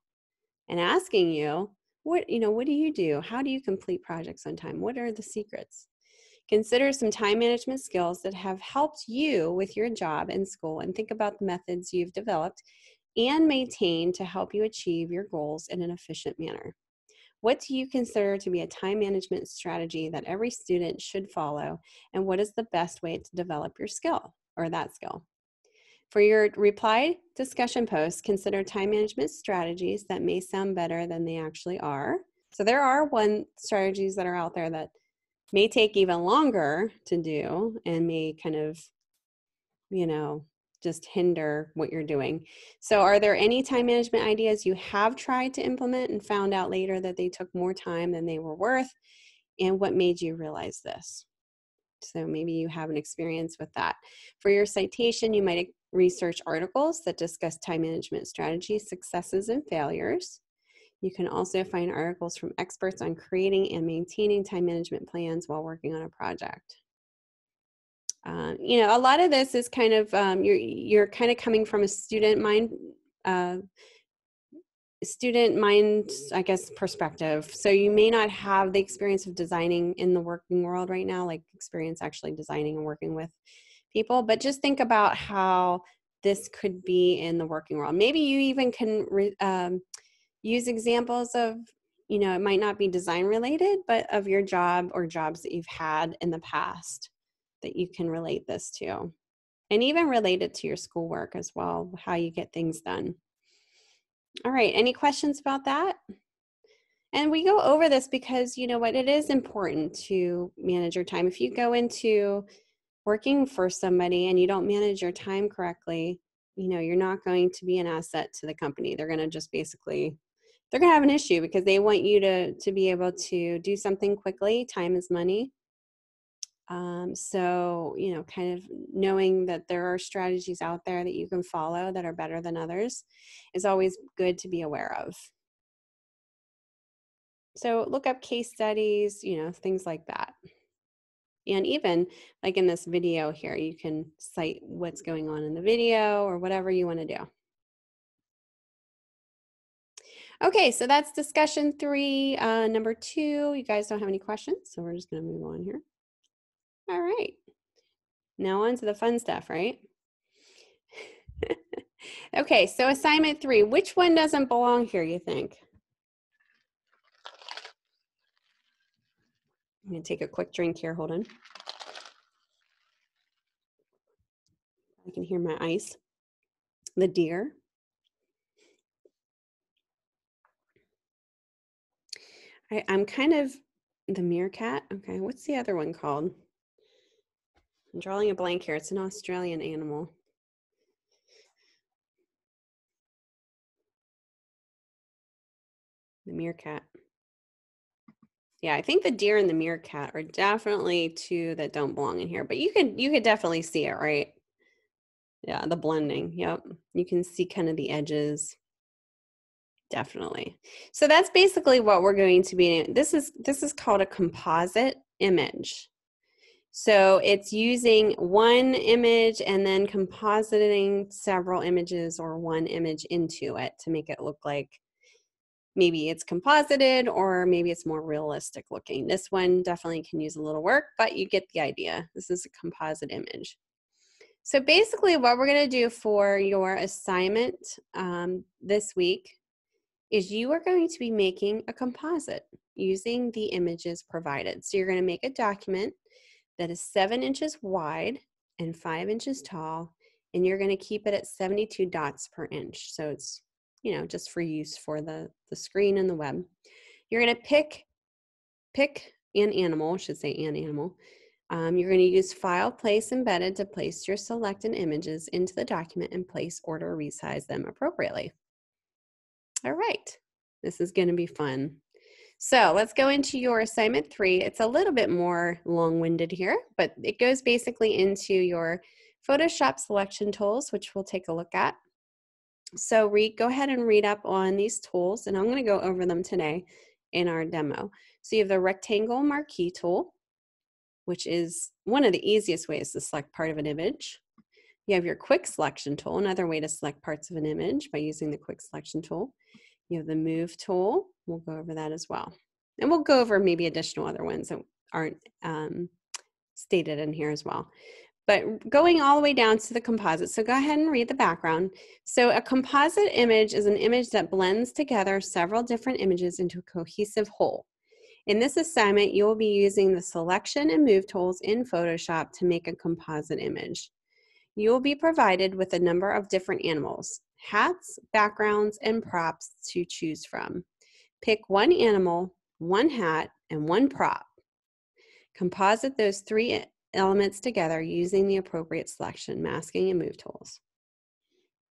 and asking you, what do you do? How do you complete projects on time? What are the secrets? Consider some time management skills that have helped you with your job and school, and think about the methods you've developed and maintained to help you achieve your goals in an efficient manner. What do you consider to be a time management strategy that every student should follow, and what is the best way to develop your skill or that skill? For your reply discussion post, consider time management strategies that may sound better than they actually are. So there are strategies that are out there that may take even longer to do and may kind of, just hinder what you're doing. So are there any time management ideas you have tried to implement and found out later that they took more time than they were worth? And what made you realize this? So maybe you have an experience with that. For your citation, you might research articles that discuss time management strategies, successes, and failures. You can also find articles from experts on creating and maintaining time management plans while working on a project. You know, a lot of this is kind of, you're kind of coming from a student mind, I guess, perspective. So you may not have the experience of designing in the working world right now, like experience actually designing and working with people, but just think about how this could be in the working world. Maybe you even can use examples of, you know, it might not be design related, but of your job or jobs that you've had in the past that you can relate this to. And even relate it to your schoolwork as well, how you get things done. All right, any questions about that? And we go over this because, you know what, it is important to manage your time. If you go into working for somebody and you don't manage your time correctly, you know, you're not going to be an asset to the company. They're going to just basically, they're going to have an issue because they want you to be able to do something quickly. Time is money. So, you know, kind of knowing that there are strategies out there that you can follow that are better than others is always good to be aware of. So look up case studies, you know, things like that. And even like in this video here, you can cite what's going on in the video or whatever you want to do. Okay, so that's discussion 3. Number 2, you guys don't have any questions, so we're just going to move on here. All right. Now on to the fun stuff, right? Okay, so assignment 3, which one doesn't belong here, you think? I'm going to take a quick drink here. Hold on. I can hear my ice. The deer. I'm kind of the meerkat. Okay, what's the other one called? I'm drawing a blank here. It's an Australian animal. The meerkat. Yeah, I think the deer and the meerkat are definitely 2 that don't belong in here, but you could definitely see it, right? Yeah, the blending. Yep. You can see kind of the edges. Definitely. So that's basically what we're going to be. This is called a composite image. So it's using one image and then compositing several images or one image into it to make it look like maybe it's composited or maybe it's more realistic looking. This one definitely can use a little work, but you get the idea. This is a composite image. So basically what we're going to do for your assignment this week is you are going to be making a composite using the images provided. So you're going to make a document that is 7 inches wide and 5 inches tall, and you're going to keep it at 72 dots per inch. So it's, you know, just for use for the screen and the web. You're going to pick an animal, I should say an animal. You're going to use File, Place, Embedded to place your selected images into the document and place, order, resize them appropriately. All right, this is going to be fun. So let's go into your assignment 3. It's a little bit more long-winded here, but it goes basically into your Photoshop selection tools, which we'll take a look at. So go ahead and read up on these tools, and I'm going to go over them today in our demo. So you have the rectangle marquee tool, which is one of the easiest ways to select part of an image. You have your quick selection tool, another way to select parts of an image by using the quick selection tool. You have the move tool. We'll go over that as well. And we'll go over maybe additional other ones that aren't stated in here as well. But going all the way down to the composite. So go ahead and read the background. So a composite image is an image that blends together several different images into a cohesive whole. In this assignment, you will be using the selection and move tools in Photoshop to make a composite image. You will be provided with a number of different animals, hats, backgrounds, and props to choose from. Pick one animal, one hat, and one prop. Composite those 3 elements together using the appropriate selection, masking, and move tools.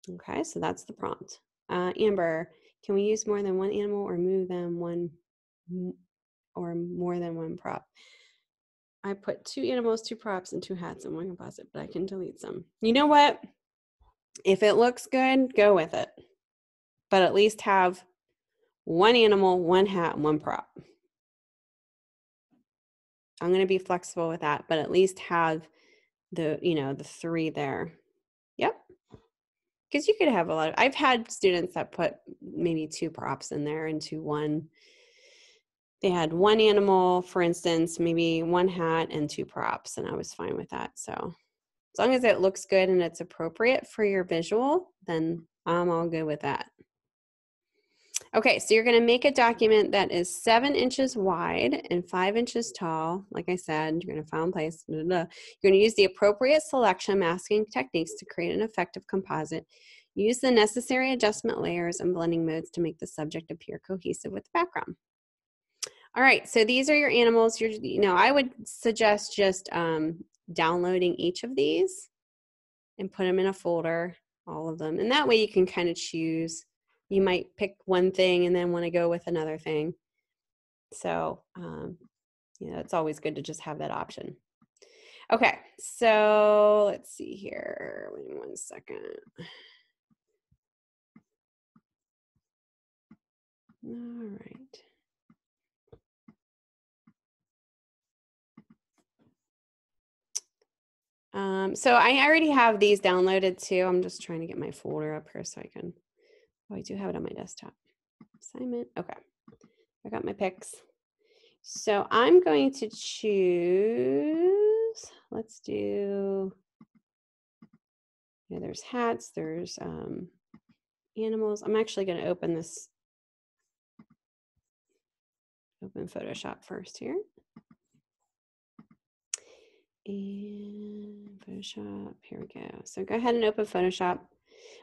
Okay, so that's the prompt. Amber, can we use more than one animal or move them one or more than one prop? I put 2 animals, 2 props, and 2 hats in one composite, but I can delete some. You know what? If it looks good, go with it. But at least have 1 animal, 1 hat, and 1 prop. I'm going to be flexible with that, but at least have the 3 there. Yep. Because you could have a lot of, I've had students that put maybe 2 props in there into one. They had 1 animal, for instance, maybe 1 hat and 2 props, and I was fine with that. So as long as it looks good and it's appropriate for your visual, then I'm all good with that. Okay, so you're going to make a document that is 7 inches wide and 5 inches tall. Like I said, you're going to file in place. Blah, blah, blah. You're going to use the appropriate selection masking techniques to create an effective composite. Use the necessary adjustment layers and blending modes to make the subject appear cohesive with the background. All right, so these are your animals. I would suggest just downloading each of these and put them in a folder, all of them. And that way you can kind of choose. You might pick one thing and then want to go with another thing. So, it's always good to just have that option. Okay, so let's see here. Wait 1 second. All right. So I already have these downloaded too. I'm just trying to get my folder up here so I can, I do have it on my desktop. Assignment, okay. I got my picks. So I'm going to choose, let's do, there's hats, there's animals. I'm actually going to open Photoshop first here. And Photoshop, here we go. So go ahead and open Photoshop.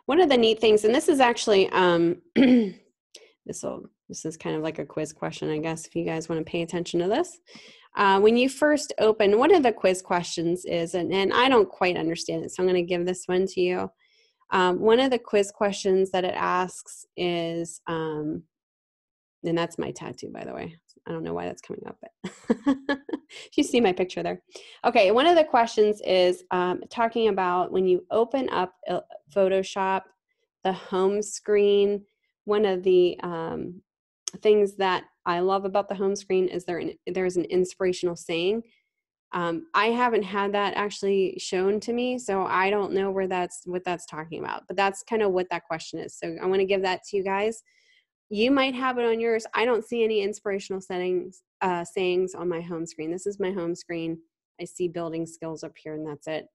One of the neat things, and this is actually, this is kind of like a quiz question, I guess, if you guys want to pay attention to this. When you first open, one of the quiz questions is, and I don't quite understand it, so I'm going to give this one to you. One of the quiz questions that it asks is, and that's my tattoo, by the way. I don't know why that's coming up, but you see my picture there. Okay, one of the questions is talking about when you open up Photoshop, the home screen. One of the things that I love about the home screen is there's an inspirational saying. I haven't had that actually shown to me, so I don't know what that's talking about, but that's kind of what that question is. So I want to give that to you guys. You might have it on yours. I don't see any inspirational sayings on my home screen. This is my home screen. I see building skills up here, and that's it.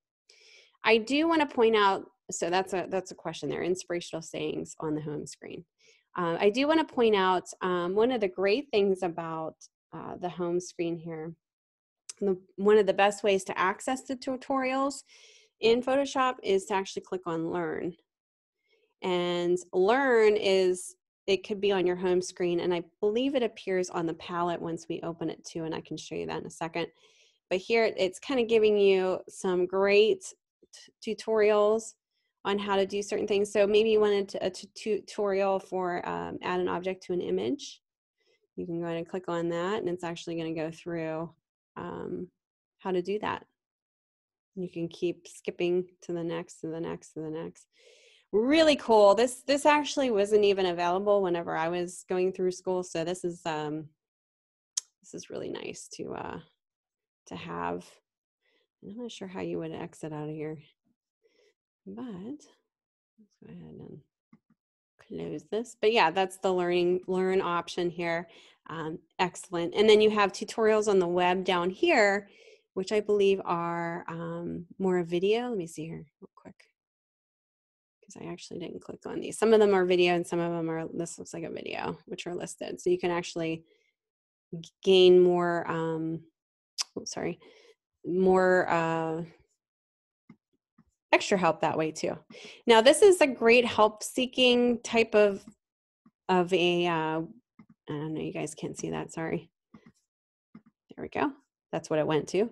I do want to point out, so that's a question there, inspirational sayings on the home screen. I do want to point out one of the great things about the home screen here. One of the best ways to access the tutorials in Photoshop is to actually click on Learn. And Learn it could be on your home screen, and I believe it appears on the palette once we open it too, and I can show you that in a second. But here it's kind of giving you some great tutorials on how to do certain things. So maybe you wanted a tutorial for add an object to an image. You can go ahead and click on that, and it's actually going to go through how to do that. You can keep skipping to the next, to the next, to the next. Really cool. This actually wasn't even available whenever I was going through school, so this is really nice to have. I'm not sure how you would exit out of here, but let's go ahead and close this. But yeah, that's the learn option here. Excellent. And then you have tutorials on the web down here, which I believe are more video. Let me see here real quick, because I actually didn't click on these. Some of them are video and some of them are, this looks like a video, which are listed. So you can actually gain more, more extra help that way too. Now this is a great help seeking type of a, I don't know, you guys can't see that, sorry. There we go. That's what it went to.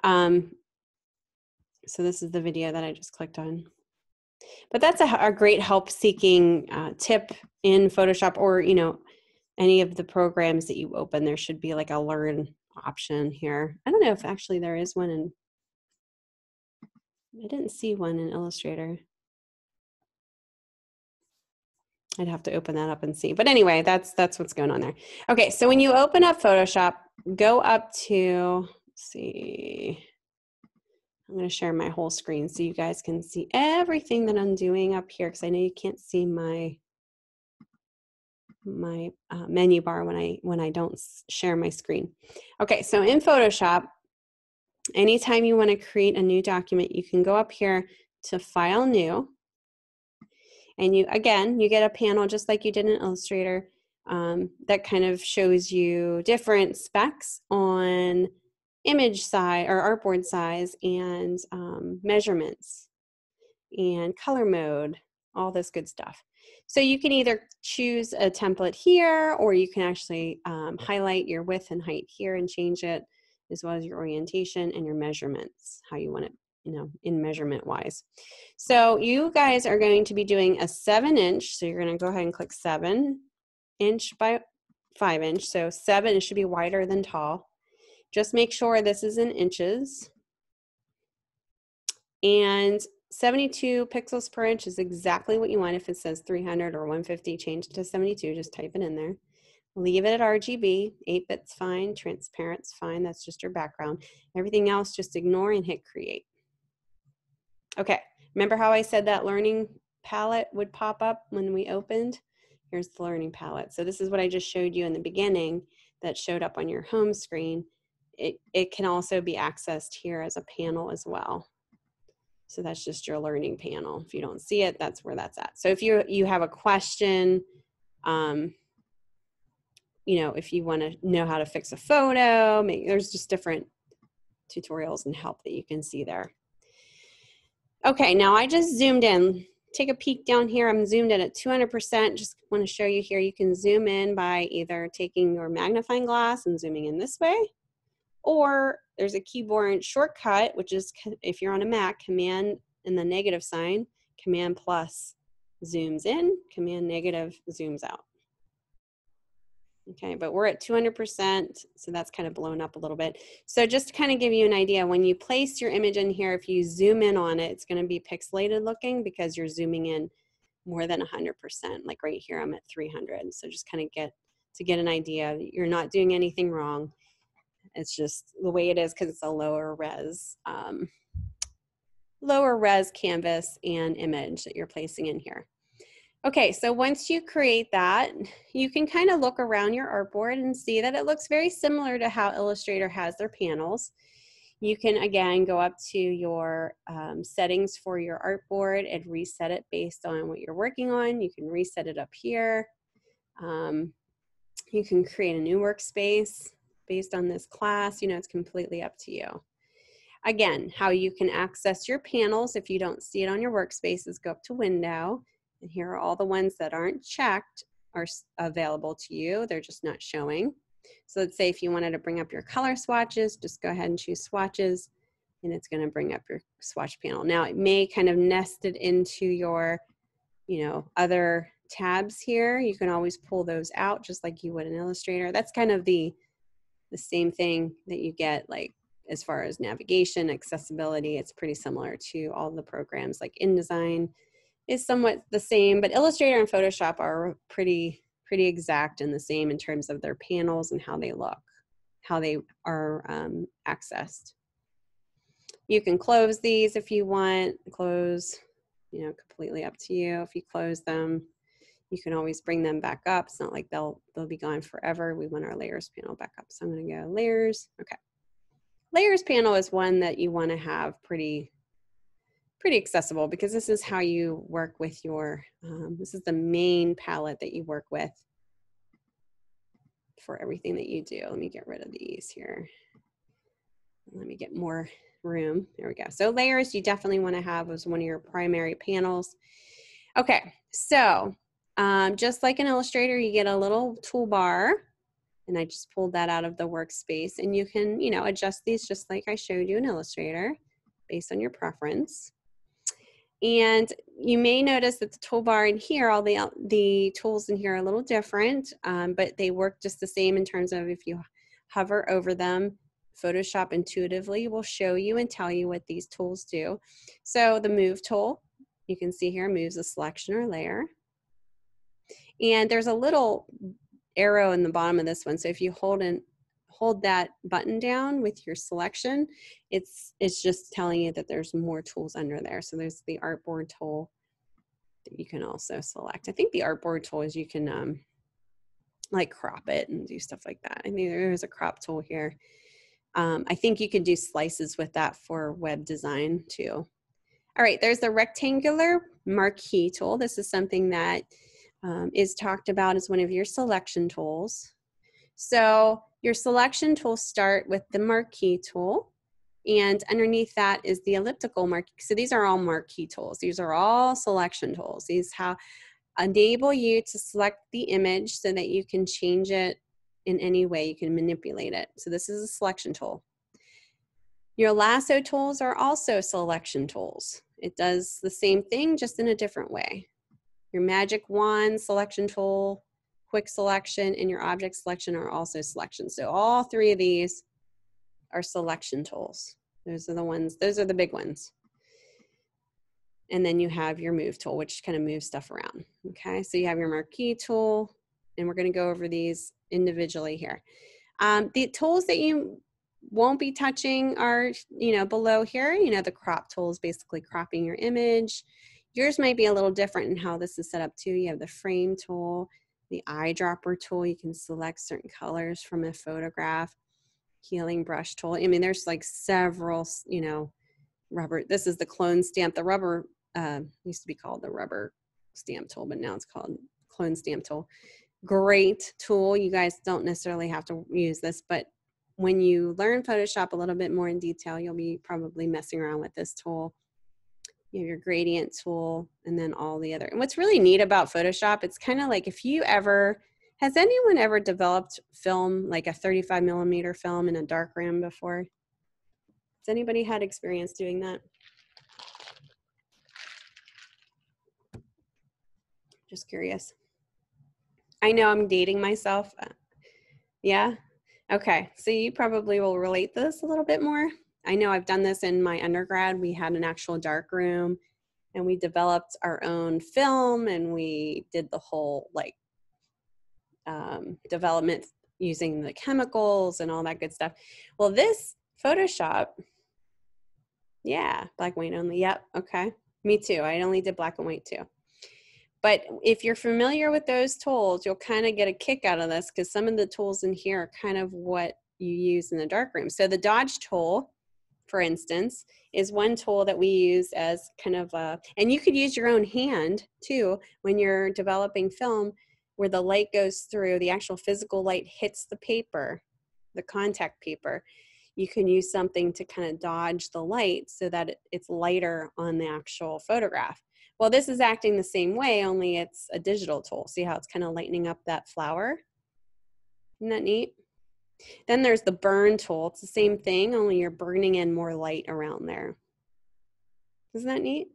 So this is the video that I just clicked on. But that's a great help-seeking tip in Photoshop, or any of the programs that you open. There should be like a learn option here. I don't know if actually there is one in. I didn't see one in Illustrator. I'd have to open that up and see. But anyway, that's what's going on there. Okay, so when you open up Photoshop, go up to, let's see. I'm going to share my whole screen so you guys can see everything that I'm doing up here, because I know you can't see my menu bar when I don't share my screen. Okay, so in Photoshop, anytime you want to create a new document, you can go up here to File, New, and you get a panel just like you did in Illustrator that kind of shows you different specs on image size or artboard size and measurements and color mode, all this good stuff. So you can either choose a template here, or you can actually highlight your width and height here and change it, as well as your orientation and your measurements, how you want it, you know, in measurement wise. So you guys are going to be doing a 7-inch. So you're going to go ahead and click 7-inch by 5-inch. So 7, it should be wider than tall. Just make sure this is in inches. And 72 pixels per inch is exactly what you want. If it says 300 or 150, change it to 72, just type it in there. Leave it at RGB, 8-bit's fine, transparent's fine, that's just your background. Everything else, just ignore and hit create. Okay, remember how I said that learning palette would pop up when we opened? Here's the learning palette. So this is what I just showed you in the beginning that showed up on your home screen. It can also be accessed here as a panel as well. So that's just your learning panel. If you don't see it, that's where that's at. So if you have a question, you know, if you want to know how to fix a photo, there's just different tutorials and help that you can see there. Okay, now I just zoomed in. Take a peek down here. I'm zoomed in at 200%. Just want to show you here, you can zoom in by either taking your magnifying glass and zooming in this way, or there's a keyboard shortcut, which is, if you're on a Mac, Command and the negative sign, Command plus zooms in, Command negative zooms out. Okay, but we're at 200%, so that's kind of blown up a little bit. So just to kind of give you an idea, when you place your image in here, if you zoom in on it, it's going to be pixelated looking because you're zooming in more than 100%. Like right here, I'm at 300. So just kind of get an idea. You're not doing anything wrong. It's just the way it is because it's a lower res canvas and image that you're placing in here. Okay, so once you create that, you can kind of look around your artboard and see that it looks very similar to how Illustrator has their panels. You can, again, go up to your settings for your artboard and reset it based on what you're working on. You can reset it up here. You can create a new workspace based on this class. You know, it's completely up to you. Again, how you can access your panels if you don't see it on your workspace is go up to Window. And here are all the ones that aren't checked are available to you. They're just not showing. So let's say if you wanted to bring up your color swatches, just go ahead and choose swatches, and it's going to bring up your swatch panel. Now it may kind of nest it into your, you know, other tabs here. You can always pull those out just like you would in Illustrator. That's kind of the same thing that you get, like as far as navigation, accessibility. It's pretty similar to all the programs. Like InDesign is somewhat the same, but Illustrator and Photoshop are pretty exact and the same in terms of their panels and how they look, how they are accessed. You can close these if you want. Close, you know, completely up to you. If you close them, you can always bring them back up. It's not like they'll be gone forever. We want our layers panel back up. So I'm going to go layers. Okay. Layers panel is one that you want to have pretty accessible because this is how you work with your, this is the main palette that you work with for everything that you do. Let me get rid of these here. Let me get more room. There we go. So layers you definitely want to have as one of your primary panels. Okay, so just like in Illustrator, you get a little toolbar, and I just pulled that out of the workspace, and you can, you know, adjust these just like I showed you in Illustrator based on your preference. And you may notice that the toolbar in here, all the tools in here are a little different, but they work just the same in terms of if you hover over them, Photoshop intuitively will show you and tell you what these tools do. So the Move tool, you can see here, moves a selection or layer. And there's a little arrow in the bottom of this one. So if you hold hold that button down with your selection, it's just telling you that there's more tools under there. So there's the artboard tool that you can also select. I think the artboard tool is you can like crop it and do stuff like that. I mean, there is a crop tool here. I think you could do slices with that for web design too. All right, there's the rectangular marquee tool. This is something that is talked about as one of your selection tools. So your selection tools start with the marquee tool, and underneath that is the elliptical marquee. So these are all marquee tools. These are all selection tools. These enable you to select the image so that you can change it in any way. You can manipulate it. So this is a selection tool. Your lasso tools are also selection tools. It does the same thing, just in a different way. Your magic wand selection tool, quick selection, and your object selection are also selection. So all three of these are selection tools. Those are the big ones. And then you have your move tool, which kind of moves stuff around. Okay, so you have your marquee tool, and we're going to go over these individually here. The tools that you won't be touching are, below here. The crop tool is basically cropping your image. Yours might be a little different in how this is set up too. You have the frame tool, the eyedropper tool. You can select certain colors from a photograph. Healing brush tool. I mean, there's like several, rubber. This is the clone stamp. The rubber used to be called the rubber stamp tool, but now it's called clone stamp tool. Great tool. You guys don't necessarily have to use this, but when you learn Photoshop a little bit more in detail, you'll be probably messing around with this tool. You have your gradient tool, and then all the other. And what's really neat about Photoshop, it's kind of like has anyone ever developed film, like a 35 millimeter film in a darkroom before? Has anybody had experience doing that? Just curious. I know I'm dating myself. Yeah? Okay, so you probably will relate this a little bit more. I know I've done this in my undergrad. We had an actual dark room, and we developed our own film, and we did the whole development using the chemicals and all that good stuff. Well, this Photoshop, yeah, black and white only. Yep, okay. Me too. I only did black and white too. But if you're familiar with those tools, you'll kind of get a kick out of this, because some of the tools in here are kind of what you use in the darkroom. So the dodge tool, for instance, is one tool that we use as kind of and you could use your own hand too when you're developing film, where the light goes through, the actual physical light hits the paper, the contact paper. You can use something to kind of dodge the light so that it's lighter on the actual photograph. Well, this is acting the same way, only it's a digital tool. See how it's kind of lightening up that flower? Isn't that neat? Then there's the burn tool. It's the same thing, only you're burning in more light around there. Isn't that neat?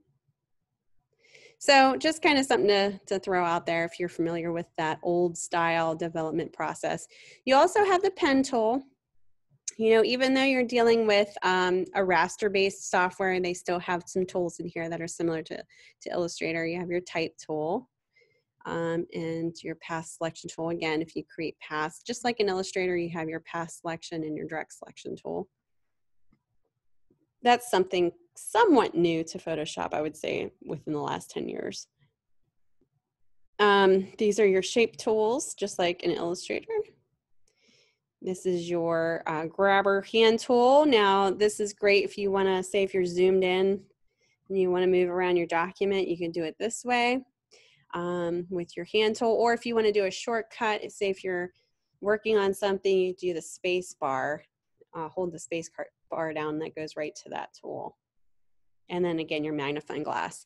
So just kind of something to throw out there if you're familiar with that old style development process. You also have the pen tool. Even though you're dealing with a raster-based software, they still have some tools in here that are similar to Illustrator. You have your type tool and your path selection tool. Again, if you create paths, just like in Illustrator, you have your path selection and your direct selection tool. That's something somewhat new to Photoshop, I would say, within the last 10 years. These are your shape tools, just like in Illustrator. This is your grabber hand tool. Now, this is great if you want to, say if you're zoomed in and you want to move around your document, you can do it this way with your hand tool. Or if you want to do a shortcut, say if you're working on something, you do the space bar, hold the space bar down, that goes right to that tool. And then again, your magnifying glass.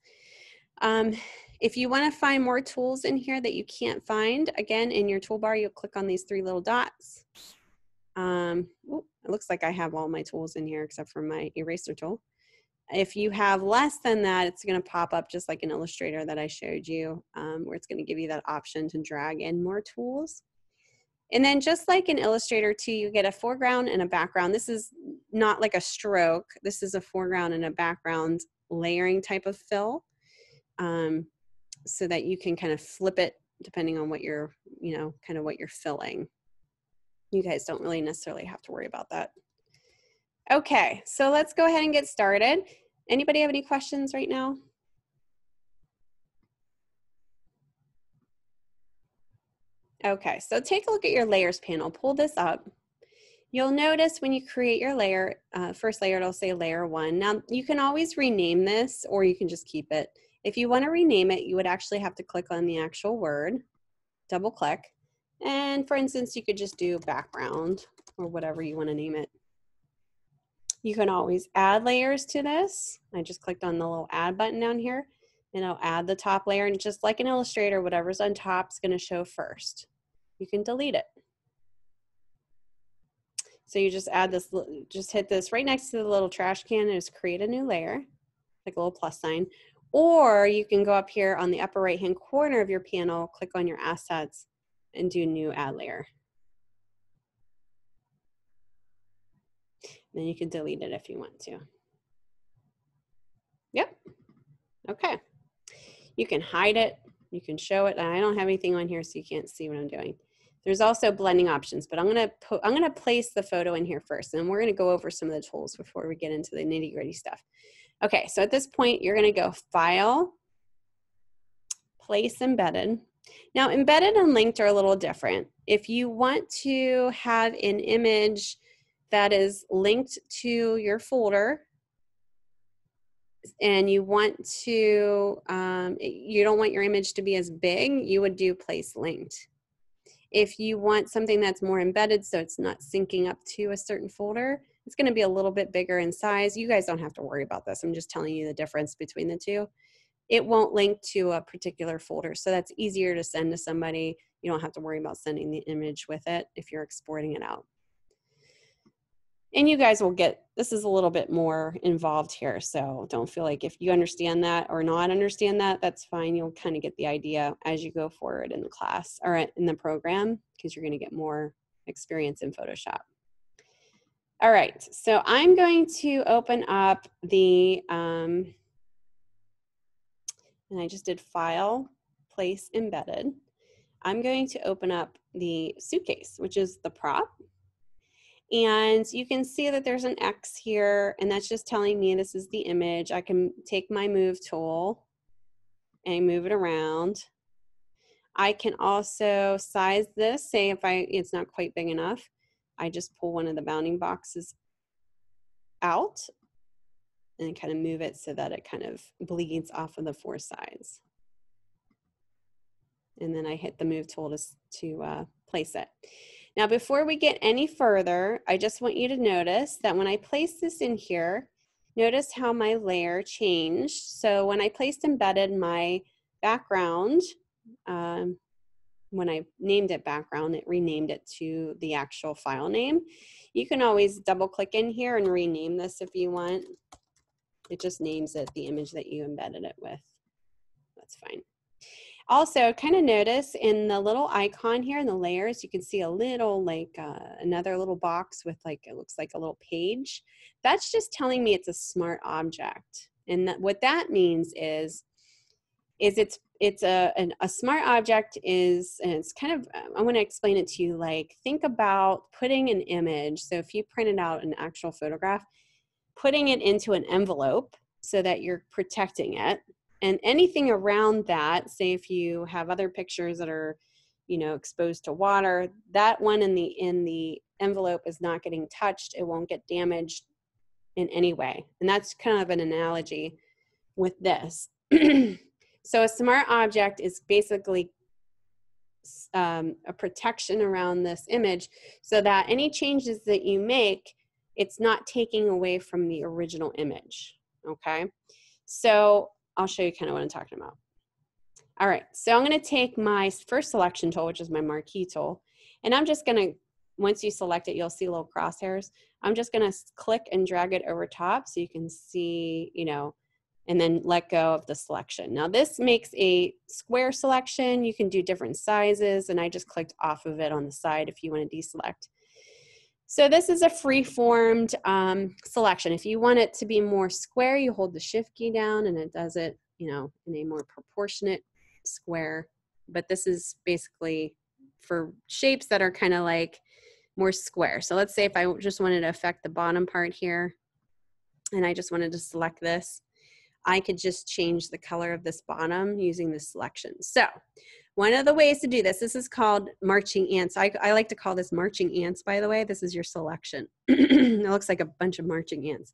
If you want to find more tools in here that you can't find, again, in your toolbar, you'll click on these three little dots. It looks like I have all my tools in here except for my eraser tool. If you have less than that, it's going to pop up just like an Illustrator that I showed you, where it's going to give you that option to drag in more tools. And then just like in Illustrator too, you get a foreground and a background. This is not like a stroke. This is a foreground and a background layering type of fill, so that you can kind of flip it depending on what you're, kind of what you're filling. You guys don't really necessarily have to worry about that. Okay, so let's go ahead and get started. Anybody have any questions right now? Okay, so take a look at your layers panel. Pull this up. You'll notice when you create your layer, first layer, it'll say layer 1. Now, you can always rename this or you can just keep it. If you want to rename it, you would actually have to click on the actual word, double click. And for instance, you could just do background or whatever you want to name it. You can always add layers to this. I just clicked on the little add button down here and I'll add the top layer, and just like an Illustrator, whatever's on top is going to show first. You can delete it. So you just add this, just hit this right next to the little trash can and just create a new layer, like a little plus sign. Or you can go up here on the upper right hand corner of your panel, click on your assets and do new add layer. Then you can delete it if you want to. Yep. Okay. You can hide it. You can show it. I don't have anything on here, so you can't see what I'm doing. There's also blending options, but I'm gonna place the photo in here first, and we're gonna go over some of the tools before we get into the nitty-gritty stuff. Okay, so at this point, you're gonna go File, Place Embedded. Now, embedded and linked are a little different. If you want to have an image that is linked to your folder, and you want to, you don't want your image to be as big, you would do Place Linked. If you want something that's more embedded so it's not syncing up to a certain folder, it's going to be a little bit bigger in size. You guys don't have to worry about this. I'm just telling you the difference between the two. It won't link to a particular folder, so that's easier to send to somebody. You don't have to worry about sending the image with it if you're exporting it out. And you guys will get, this is a little bit more involved here, so don't feel like if you understand that or not understand that, that's fine. You'll kind of get the idea as you go forward in the class or in the program, because you're going to get more experience in Photoshop. All right, so I'm going to open up the, and I just did File, Place Embedded. I'm going to open up the suitcase, which is the prop. And you can see that there's an X here, and that's just telling me this is the image. I can take my move tool and move it around. I can also size this, say if it's not quite big enough, I just pull one of the bounding boxes out and kind of move it so that it kind of bleeds off of the four sides. And then I hit the move tool to place it. Now, before we get any further, I just want you to notice that when I place this in here, notice how my layer changed. So when I placed embedded, my background, when I named it background, it renamed it to the actual file name. You can always double click in here and rename this if you want. It just names it the image that you embedded it with. That's fine. Also, kind of notice in the little icon here in the layers, you can see a little like another little box with like, it looks like a little page. That's just telling me it's a smart object. And what that means is it's a smart object is, and it's kind of, I want to explain it to you, like think about putting an image. So if you printed out an actual photograph, putting it into an envelope so that you're protecting it. And anything around that, say if you have other pictures that are, you know, exposed to water, that one in the envelope is not getting touched. It won't get damaged in any way. And that's kind of an analogy with this. So a smart object is basically a protection around this image so that any changes that you make, it's not taking away from the original image, okay? So I'll show you kind of what I'm talking about. All right, so I'm gonna take my first selection tool, which is my marquee tool, and I'm just gonna, once you select it, you'll see little crosshairs. I'm just gonna click and drag it over top so you can see, you know, and then let go of the selection. Now this makes a square selection. You can do different sizes, and I just clicked off of it on the side if you wanna deselect. So this is a free-formed selection. If you want it to be more square, you hold the shift key down and it does it, you know, in a more proportionate square. But this is basically for shapes that are kind of like more square. So let's say if I just wanted to affect the bottom part here and I just wanted to select this, I could just change the color of this bottom using the selection. So one of the ways to do this, this is called marching ants. I like to call this marching ants, by the way. This is your selection. It looks like a bunch of marching ants.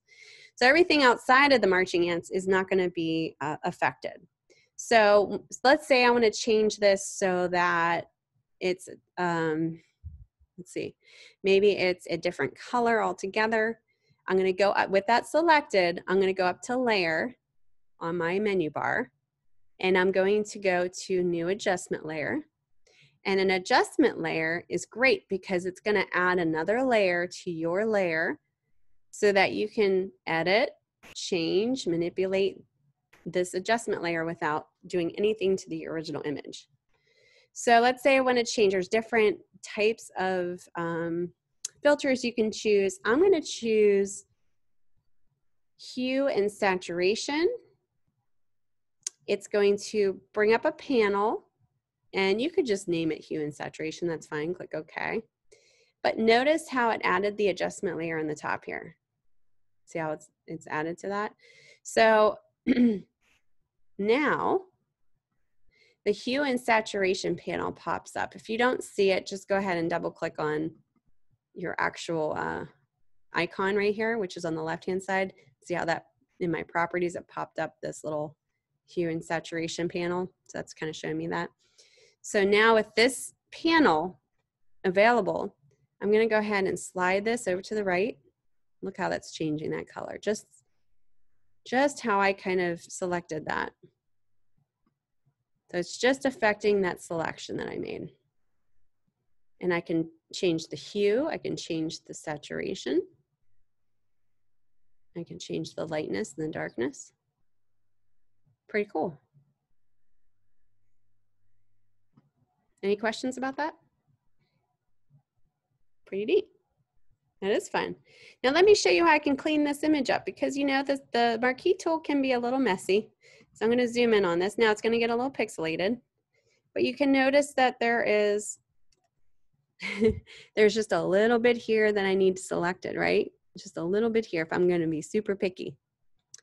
So everything outside of the marching ants is not going to be affected. So let's say I want to change this so that it's, let's see, maybe it's a different color altogether. I'm going to go up with that selected. I'm going to go up to layer on my menu bar, and I'm going to go to new adjustment layer. And an adjustment layer is great because it's going to add another layer to your layer so that you can edit, change, manipulate this adjustment layer without doing anything to the original image. So let's say I want to change, there's different types of filters you can choose. I'm going to choose hue and saturation. It's going to bring up a panel, and you could just name it hue and saturation, that's fine, click OK. But notice how it added the adjustment layer on the top here. See how it's added to that? So now the hue and saturation panel pops up. If you don't see it, just go ahead and double click on your actual icon right here, which is on the left-hand side. See how that in my properties, it popped up this little hue and saturation panel. So that's kind of showing me that. So now with this panel available, I'm going to go ahead and slide this over to the right. Look how that's changing that color. Just how I kind of selected that. So it's just affecting that selection that I made. And I can change the hue, I can change the saturation, I can change the lightness and the darkness. Pretty cool. Any questions about that? Pretty neat. That is fun. Now let me show you how I can clean this image up, because you know the marquee tool can be a little messy. So I'm going to zoom in on this. Now it's going to get a little pixelated, but you can notice that there is there's just a little bit here that I need selected, right? Just a little bit here if I'm going to be super picky.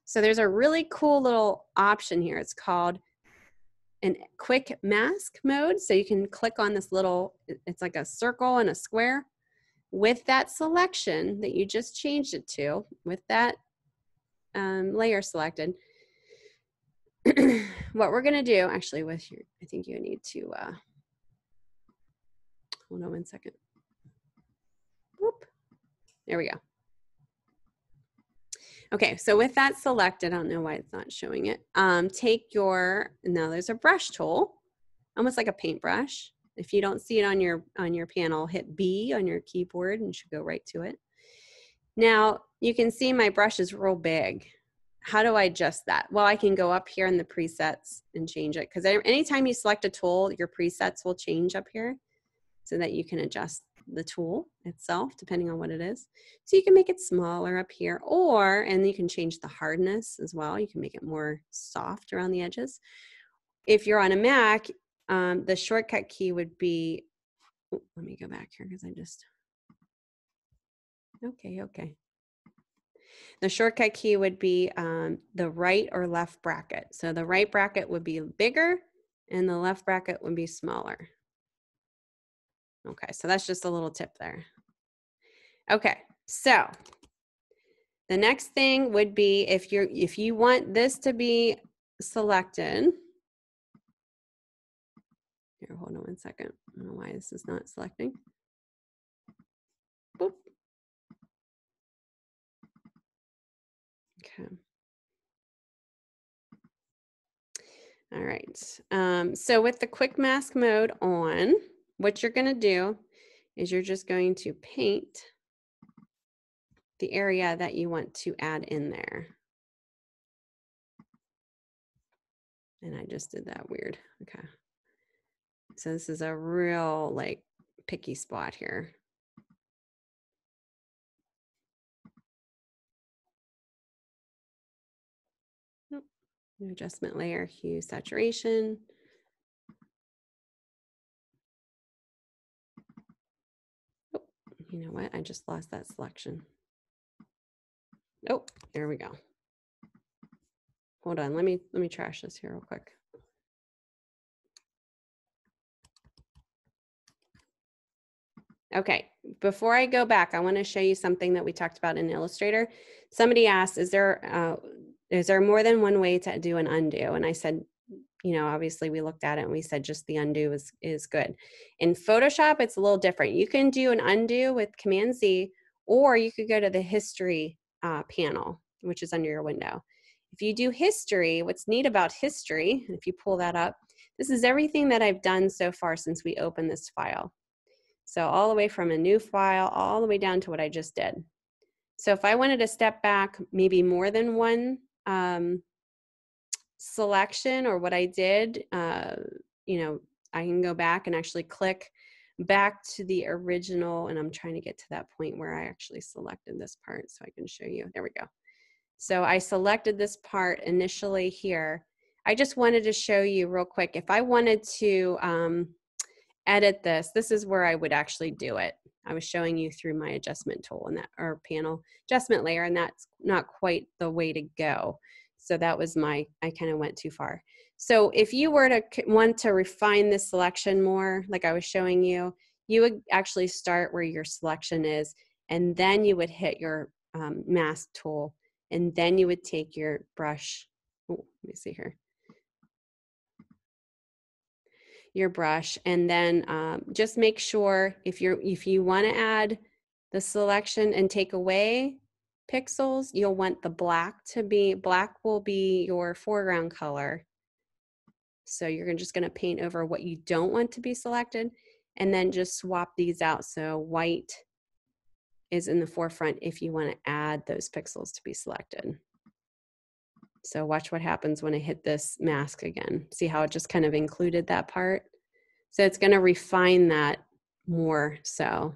So there's a really cool little option here. It's called an quick mask mode. So you can click on this little, it's like a circle and a square. With that selection that you just changed it to, with that layer selected, what we're going to do, actually with your, I think you need to, hold on one second. Whoop. There we go. Okay, so with that selected, I don't know why it's not showing it. Take your, now there's a brush tool, almost like a paintbrush. If you don't see it on your panel, hit B on your keyboard and you should go right to it. Now you can see my brush is real big. How do I adjust that? Well, I can go up here in the presets and change it, because anytime you select a tool, your presets will change up here so that you can adjust the tool itself depending on what it is. So you can make it smaller up here, and you can change the hardness as well. You can make it more soft around the edges. If you're on a Mac, the shortcut key would be, let me go back here because I just, okay. The shortcut key would be the right or left bracket. So the right bracket would be bigger and the left bracket would be smaller. Okay, so that's just a little tip there. Okay, so the next thing would be if you want this to be selected. Here, hold on one second. I don't know why this is not selecting. Boop. Okay. All right. So with the quick mask mode on, what you're going to do is you're just going to paint the area that you want to add in there. And I just did that weird. Okay. So this is a real like picky spot here. Nope. New adjustment layer, hue, saturation. Oh, You know what? I just lost that selection. Oh, there we go. Hold on, let me trash this here real quick. Okay, before I go back, I want to show you something that we talked about in Illustrator. Somebody asked, is there more than one way to do an undo? And I said, you know, obviously we looked at it and we said just the undo is good. In Photoshop, it's a little different. You can do an undo with Command Z, or you could go to the history panel, which is under your window. If you do history, what's neat about history, if you pull that up, this is everything that I've done so far since we opened this file. So all the way from a new file, all the way down to what I just did. So if I wanted to step back maybe more than one selection or what I did, you know, I can go back and actually click back to the original, and I'm trying to get to that point where I actually selected this part so I can show you. There we go. So I selected this part initially here. I just wanted to show you real quick, if I wanted to edit this, this is where I would actually do it. I was showing you through my adjustment tool and that, or panel adjustment layer, and that's not quite the way to go. So that was I kind of went too far. So if you were to want to refine this selection more, like I was showing you, you would actually start where your selection is, and then you would hit your mask tool, and then you would take your brush. Oh, let me see here. Your brush, and then just make sure if you want to add the selection and take away pixels, you'll want the black to be, black will be your foreground color. So you're just going to paint over what you don't want to be selected, and then just swap these out so white is in the forefront if you want to add those pixels to be selected. So watch what happens when I hit this mask again. See how it just kind of included that part? So it's going to refine that more so.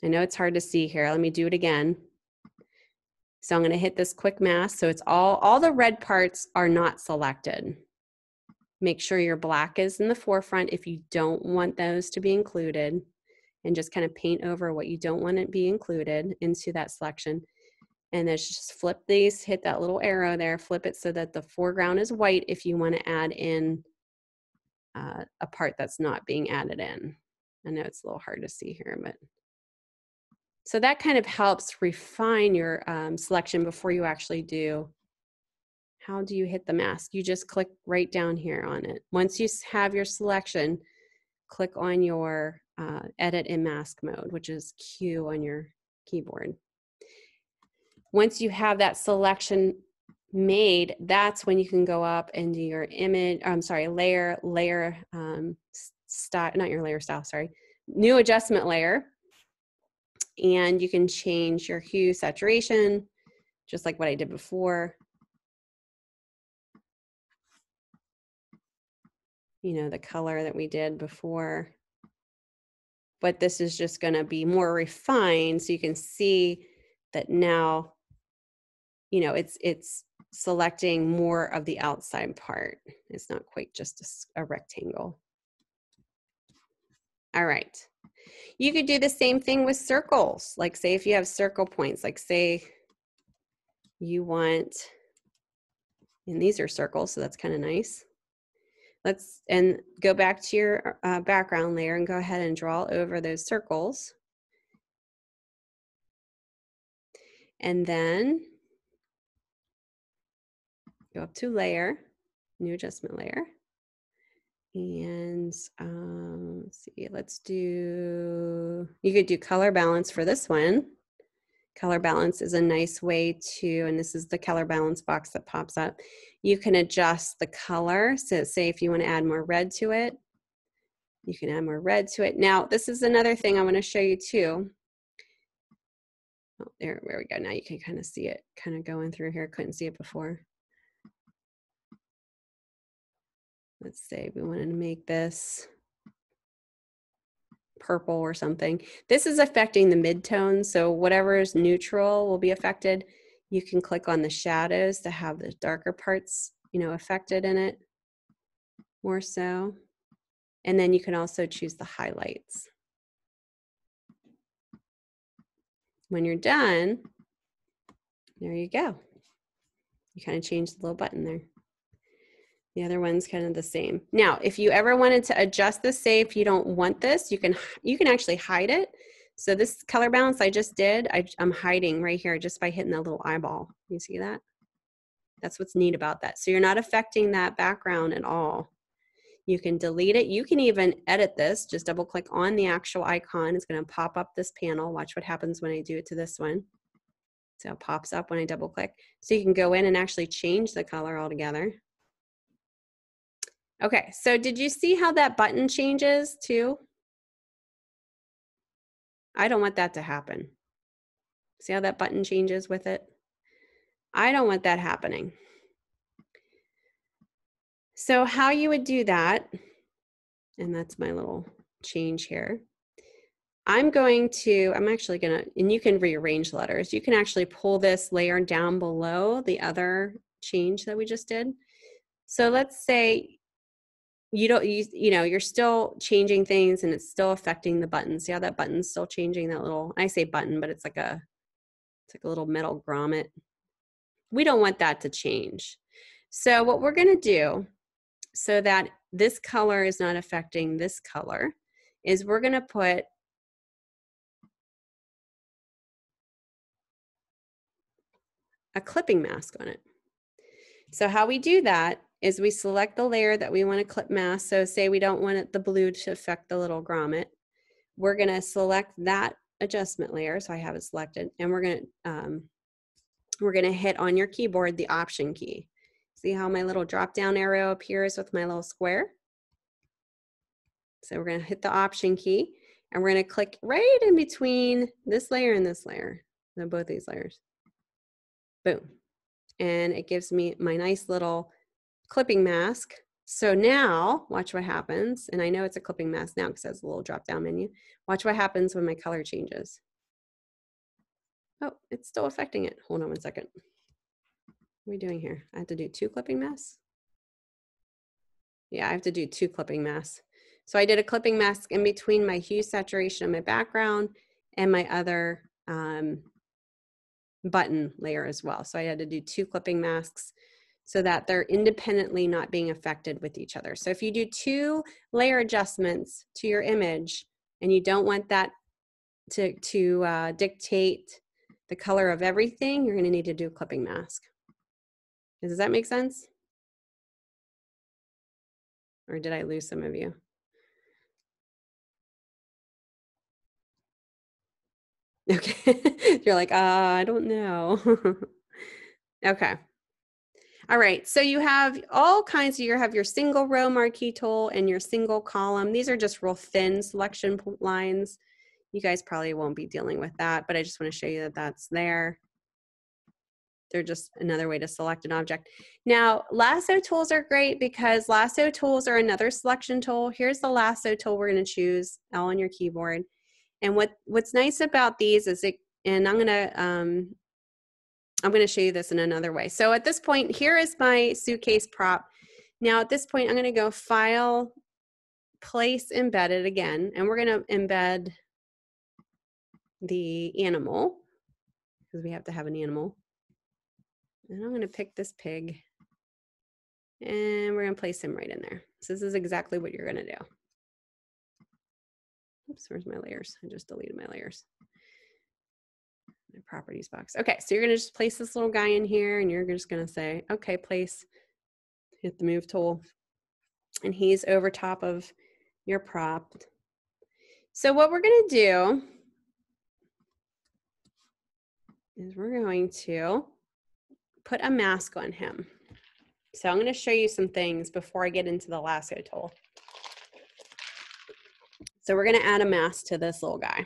I know it's hard to see here. Let me do it again. So I'm going to hit this quick mask. So it's all the red parts are not selected. Make sure your black is in the forefront if you don't want those to be included, and just kind of paint over what you don't want to be included into that selection. And then just flip these, hit that little arrow there, flip it so that the foreground is white if you want to add in a part that's not being added in. I know it's a little hard to see here, but. So that kind of helps refine your selection before you actually do. How do you hit the mask? You just click right down here on it. Once you have your selection, click on your edit in mask mode, which is Q on your keyboard. Once you have that selection made, that's when you can go up and do your image, layer style, not your layer style, sorry, new adjustment layer. And you can change your hue saturation, just like what I did before. You know, the color that we did before. But this is just going to be more refined, so you can see that now, you know, it's selecting more of the outside part. It's not quite just a rectangle. All right. You could do the same thing with circles. Like say if you have circle points, like say you want, and these are circles, so that's kind of nice. And go back to your background layer and go ahead and draw over those circles. And then go up to layer, new adjustment layer. And let's see, you could do color balance for this one. Color balance is a nice way to, and this is the color balance box that pops up. You can adjust the color. So say if you want to add more red to it, you can add more red to it. Now, this is another thing I want to show you too. Oh, there we go. Now you can kind of see it kind of going through here. Couldn't see it before. Let's say we wanted to make this purple or something. This is affecting the midtones, so whatever is neutral will be affected. You can click on the shadows to have the darker parts, you know, affected in it more so. And then you can also choose the highlights. When you're done, there you go. You kind of change the little button there. The other one's kind of the same. Now, if you ever wanted to adjust this, say if you don't want this, you can actually hide it. So this color balance I just did, I'm hiding right here just by hitting that little eyeball. You see that? That's what's neat about that. So you're not affecting that background at all. You can delete it. You can even edit this. Just double click on the actual icon. It's going to pop up this panel. Watch what happens when I do it to this one. So it pops up when I double click. So you can go in and actually change the color altogether. Okay, so did you see how that button changes too? I don't want that to happen. See how that button changes with it? I don't want that happening. So how you would do that, and that's my little change here. I'm actually gonna, and you can rearrange letters. You can actually pull this layer down below the other change that we just did. So let's say you're still changing things and it's still affecting the button. See how that button's still changing that little, I say button, but it's like a little metal grommet. We don't want that to change. So what we're gonna do so that this color is not affecting this color is we're gonna put a clipping mask on it. So how we do that is we select the layer that we want to clip mask. So say we don't want the blue to affect the little grommet. We're going to select that adjustment layer. So I have it selected, and we're going to hit on your keyboard the Option key. See how my little drop down arrow appears with my little square? So we're going to hit the Option key, and we're going to click right in between this layer and this layer, both these layers. Boom. And it gives me my nice little clipping mask. So now watch what happens. And I know it's a clipping mask now because it has a little drop down menu. Watch what happens when my color changes. Oh, it's still affecting it. Hold on one second. What are we doing here? I have to do 2 clipping masks. Yeah, I have to do 2 clipping masks. So I did a clipping mask in between my hue saturation of my background and my other button layer as well. So I had to do 2 clipping masks so that they're independently not being affected with each other. So if you do 2 layer adjustments to your image and you don't want that to dictate the color of everything, you're going to need to do a clipping mask. Does that make sense? Or did I lose some of you? Okay. You're like, I don't know. Okay. All right, so you have all kinds. You have your single row marquee tool and your single column. These are just real thin selection lines. You guys probably won't be dealing with that, but I just want to show you that that's there. They're just another way to select an object. Now, lasso tools are great because lasso tools are another selection tool. Here's the lasso tool we're going to choose all on your keyboard. And what's nice about these is and I'm going to show you this in another way. So at this point, here is my suitcase prop. Now at this point, I'm going to go File, Place Embedded again, and we're going to embed the animal because we have to have an animal. And I'm going to pick this pig, and we're going to place him right in there. So this is exactly what you're going to do. Oops, where's my layers? I just deleted my layers. My properties box. Okay, so you're going to just place this little guy in here, and you're just going to say, okay, place, hit the move tool, and he's over top of your prop. So what we're going to do is we're going to put a mask on him. So I'm going to show you some things before I get into the lasso tool. So we're going to add a mask to this little guy.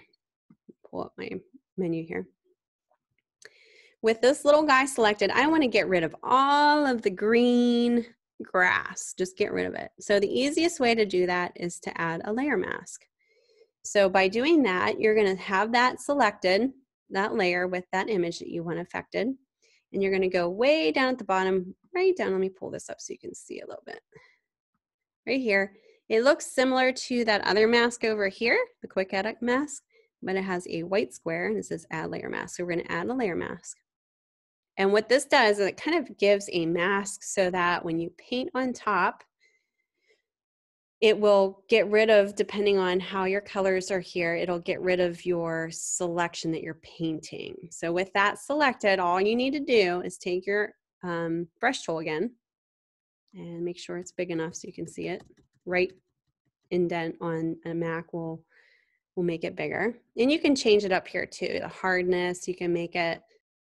Pull up my menu here. With this little guy selected, I want to get rid of all of the green grass. Just get rid of it. So the easiest way to do that is to add a layer mask. So by doing that, you're going to have that selected, that layer with that image that you want affected. And you're going to go way down at the bottom, right down. Let me pull this up so you can see a little bit. Right here. It looks similar to that other mask over here, the quick edit mask, but it has a white square and it says add layer mask. So we're going to add a layer mask. And what this does is it kind of gives a mask so that when you paint on top, it will get rid of, depending on how your colors are here, it'll get rid of your selection that you're painting. So with that selected, all you need to do is take your brush tool again and make sure it's big enough so you can see it. Right indent on a Mac will make it bigger. And you can change it up here too. The hardness, you can make it,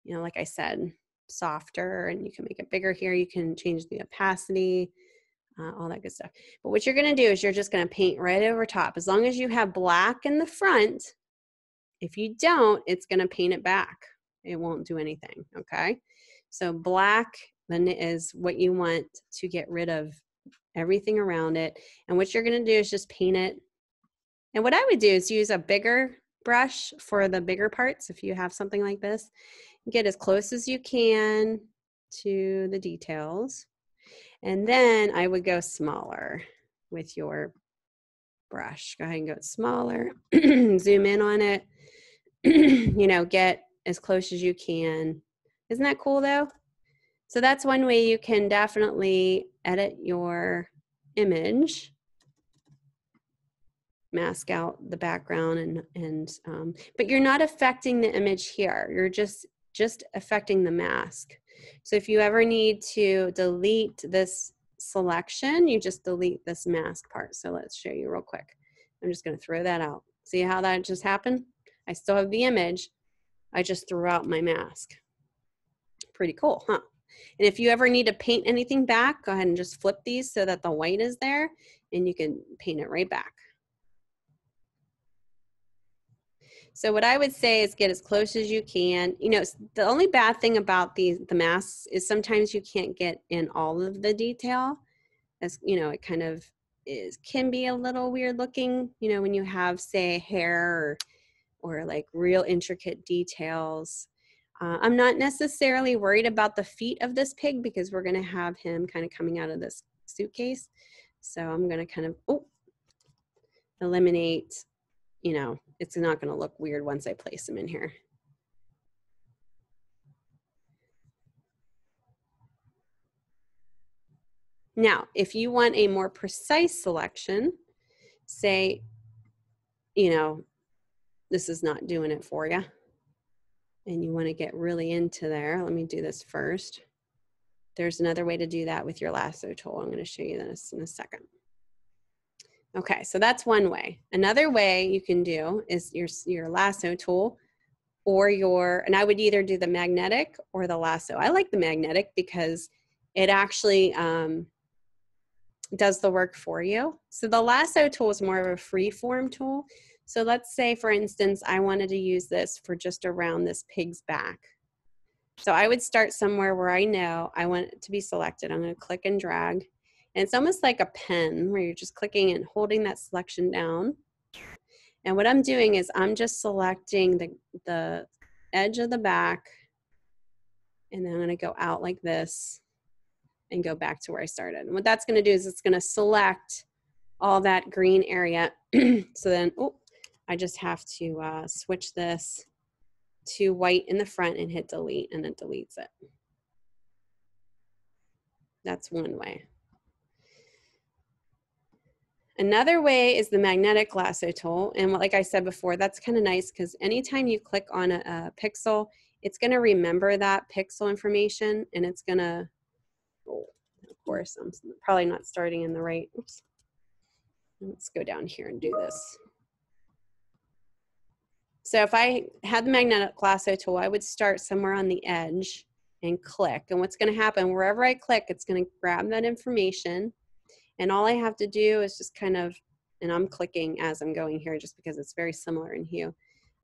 you know, like I said, softer, and you can make it bigger here. You can change the opacity. All that good stuff. But what you're going to do is you're just going to paint right over top. As long as you have black in the front, if you don't, it's going to paint it back. It won't do anything, okay? So black then is what you want to get rid of everything around it. And what you're going to do is just paint it. And what I would do is use a bigger brush for the bigger parts. If you have something like this, get as close as you can to the details. And then I would go smaller with your brush. Go ahead and go smaller, zoom in on it, you know, get as close as you can. Isn't that cool though? So that's one way you can definitely edit your image, mask out the background, but you're not affecting the image here. You're just affecting the mask. So if you ever need to delete this selection, you just delete this mask part. So let's show you real quick. I'm just going to throw that out. See how that just happened? I still have the image. I just threw out my mask. Pretty cool, huh? And if you ever need to paint anything back, go ahead and just flip these so that the white is there and you can paint it right back. So what I would say is get as close as you can. You know, the only bad thing about the masks is sometimes you can't get in all of the detail. As you know, it kind of can be a little weird looking, you know, when you have, say, hair or like real intricate details. I'm not necessarily worried about the feet of this pig because we're going to have him kind of coming out of this suitcase. So I'm going to kind of eliminate, you know, it's not going to look weird once I place them in here. Now, if you want a more precise selection, say, you know, this is not doing it for you, and you want to get really into there, let me do this first. There's another way to do that with your lasso tool. I'm going to show you this in a second. Okay, so that's one way. Another way you can do is your lasso tool or and I would either do the magnetic or the lasso. I like the magnetic because it actually does the work for you. So the lasso tool is more of a free form tool. So let's say, for instance, I wanted to use this for just around this pig's back. So I would start somewhere where I know I want it to be selected. I'm going to click and drag. And it's almost like a pen where you're just clicking and holding that selection down. And what I'm doing is I'm just selecting the edge of the back, and then I'm going to go out like this and go back to where I started. And what that's going to do is it's going to select all that green area. So then, I just have to switch this to white in the front and hit delete, and it deletes it. That's one way. Another way is the magnetic lasso tool. And like I said before, that's kind of nice because anytime you click on a pixel, it's going to remember that pixel information, and it's going to, of course, I'm probably not starting in the right, oops. Let's go down here and do this. So if I had the magnetic lasso tool, I would start somewhere on the edge and click. And what's going to happen, wherever I click, it's going to grab that information. And all I have to do is just kind of, and I'm clicking as I'm going here just because it's very similar in hue.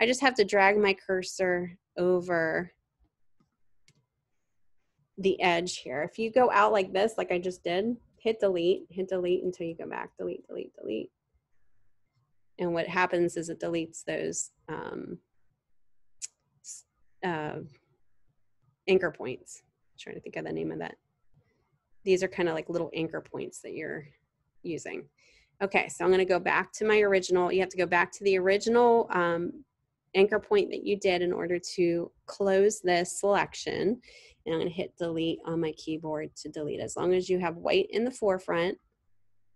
I just have to drag my cursor over the edge here. If you go out like this, like I just did, hit delete until you go back, delete, delete, delete. And what happens is it deletes those anchor points. I'm trying to think of the name of that. These are kind of like little anchor points that you're using. Okay, so I'm going to go back to my original. You have to go back to the original anchor point that you did in order to close this selection. And I'm going to hit delete on my keyboard to delete. As long as you have white in the forefront,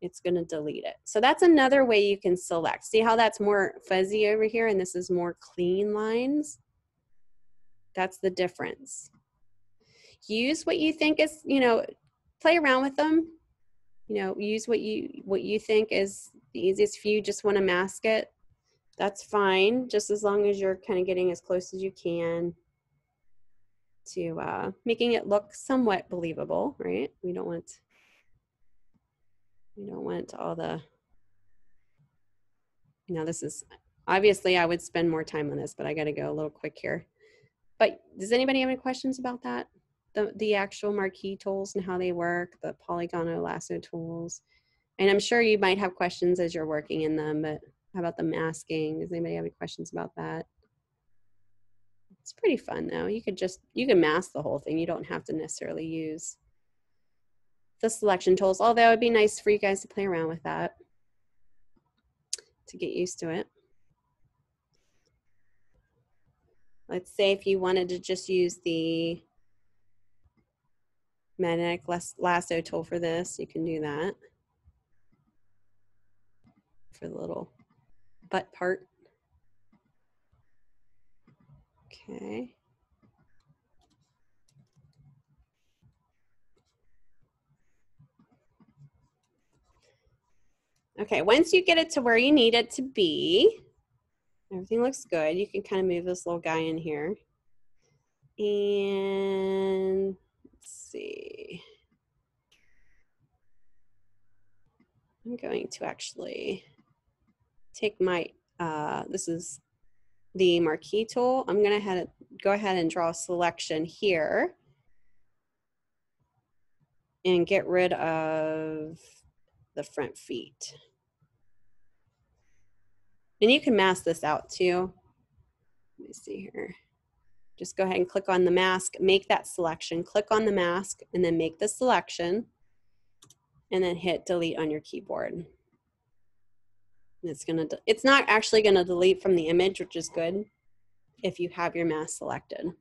it's going to delete it. So that's another way you can select. See how that's more fuzzy over here and this is more clean lines? That's the difference. Use what you think is, you know, play around with them. You know, use what you think is the easiest. If you just want to mask it, that's fine, just as long as you're kind of getting as close as you can to making it look somewhat believable, right? We don't want all the, you know, this is, obviously I would spend more time on this, but I got to go a little quick here. But does anybody have any questions about that? The actual marquee tools and how they work, the polygonal lasso tools. And I'm sure you might have questions as you're working in them, but how about the masking? Does anybody have any questions about that? It's pretty fun though. You can mask the whole thing. You don't have to necessarily use the selection tools, although it'd be nice for you guys to play around with that to get used to it. Let's say if you wanted to just use the magnetic lasso tool for this, you can do that for the little butt part. Okay. Okay, once you get it to where you need it to be, everything looks good. You can kind of move this little guy in here. And let's see. I'm going to actually take my, this is the marquee tool. I'm going to go ahead and draw a selection here and get rid of the front feet. And you can mask this out too. Let me see here. Just go ahead and click on the mask, make that selection, click on the mask, and then make the selection, and then hit delete on your keyboard. And it's not actually gonna delete from the image, which is good if you have your mask selected.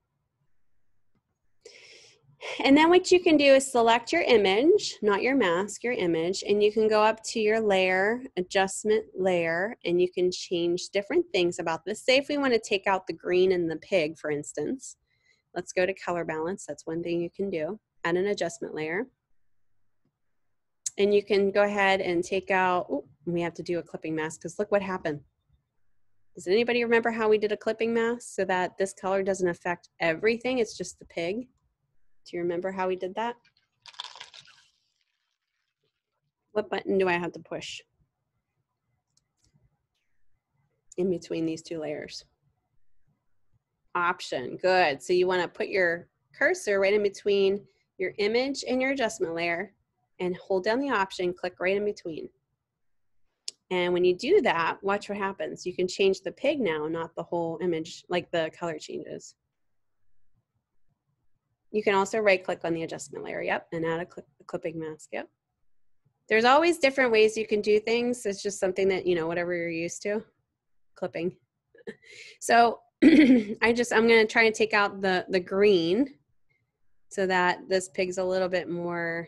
And then what you can do is select your image, not your mask, your image, and you can go up to your layer, adjustment layer, and you can change different things about this. Say if we want to take out the green and the pig, for instance, let's go to color balance. That's one thing you can do. Add an adjustment layer. And you can go ahead and take out, oh, we have to do a clipping mask because look what happened. Does anybody remember how we did a clipping mask so that this color doesn't affect everything? It's just the pig. Do you remember how we did that? What button do I have to push in between these two layers? Option, good. So you want to put your cursor right in between your image and your adjustment layer and hold down the option, click right in between. And when you do that, watch what happens. You can change the pig now, not the whole image, like the color changes. You can also right click on the adjustment layer, yep, and add a clipping mask, yep. There's always different ways you can do things. It's just something that, you know, whatever you're used to, clipping. So I'm gonna try to take out the green so that this pig's a little bit more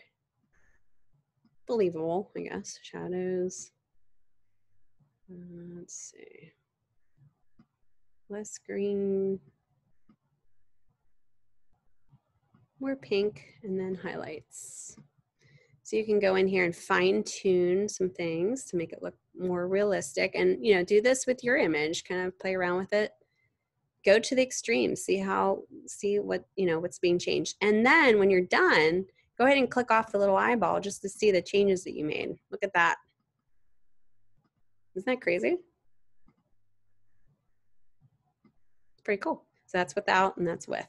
believable, I guess. Shadows. Let's see. Less green. More pink, and then highlights. So you can go in here and fine tune some things to make it look more realistic, and you know, do this with your image, kind of play around with it. Go to the extreme, see what, you know, what's being changed. And then when you're done, go ahead and click off the little eyeball just to see the changes that you made. Look at that. Isn't that crazy? Pretty cool. So that's without and that's with.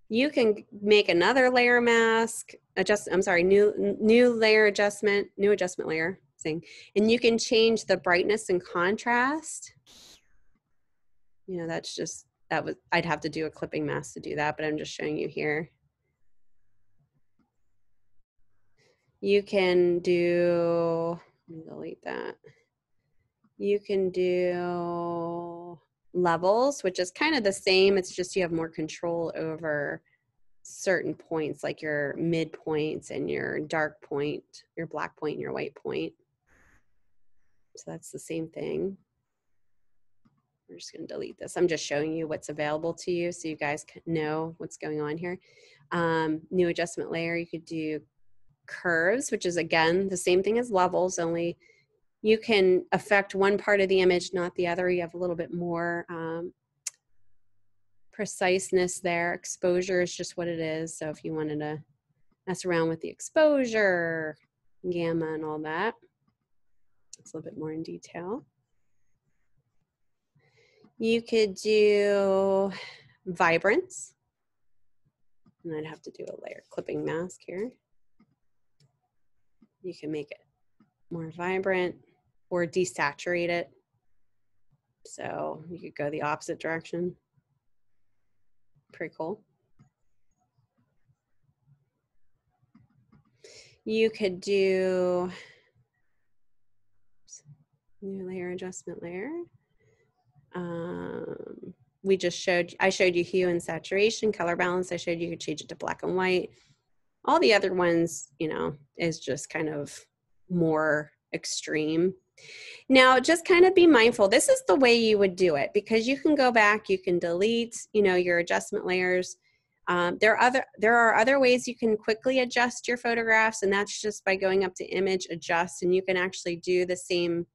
You can make another layer mask, new layer adjustment, new adjustment layer thing. And you can change the brightness and contrast. You know, I'd have to do a clipping mask to do that, but I'm just showing you here. You can do, let me delete that. You can do levels, which is kind of the same. It's just you have more control over certain points, like your midpoints and your dark point, your black point and your white point. So that's the same thing. We're just going to delete this. I'm just showing you what's available to you so you guys can know what's going on here. New adjustment layer, you could do curves, which is again the same thing as levels, only you can affect one part of the image, not the other. You have a little bit more preciseness there. Exposure is just what it is. So if you wanted to mess around with the exposure, gamma and all that, it's a little bit more in detail. You could do vibrance. And I'd have to do a layer clipping mask here. You can make it more vibrant or desaturate it. So you could go the opposite direction. Pretty cool. You could do new layer adjustment layer. I showed you hue and saturation, color balance. I showed you could change it to black and white. All the other ones, you know, is just kind of more extreme. Now, just kind of be mindful. This is the way you would do it because you can go back, you can delete, you know, your adjustment layers. There are other ways you can quickly adjust your photographs, and that's just by going up to image, adjust, and you can actually do the same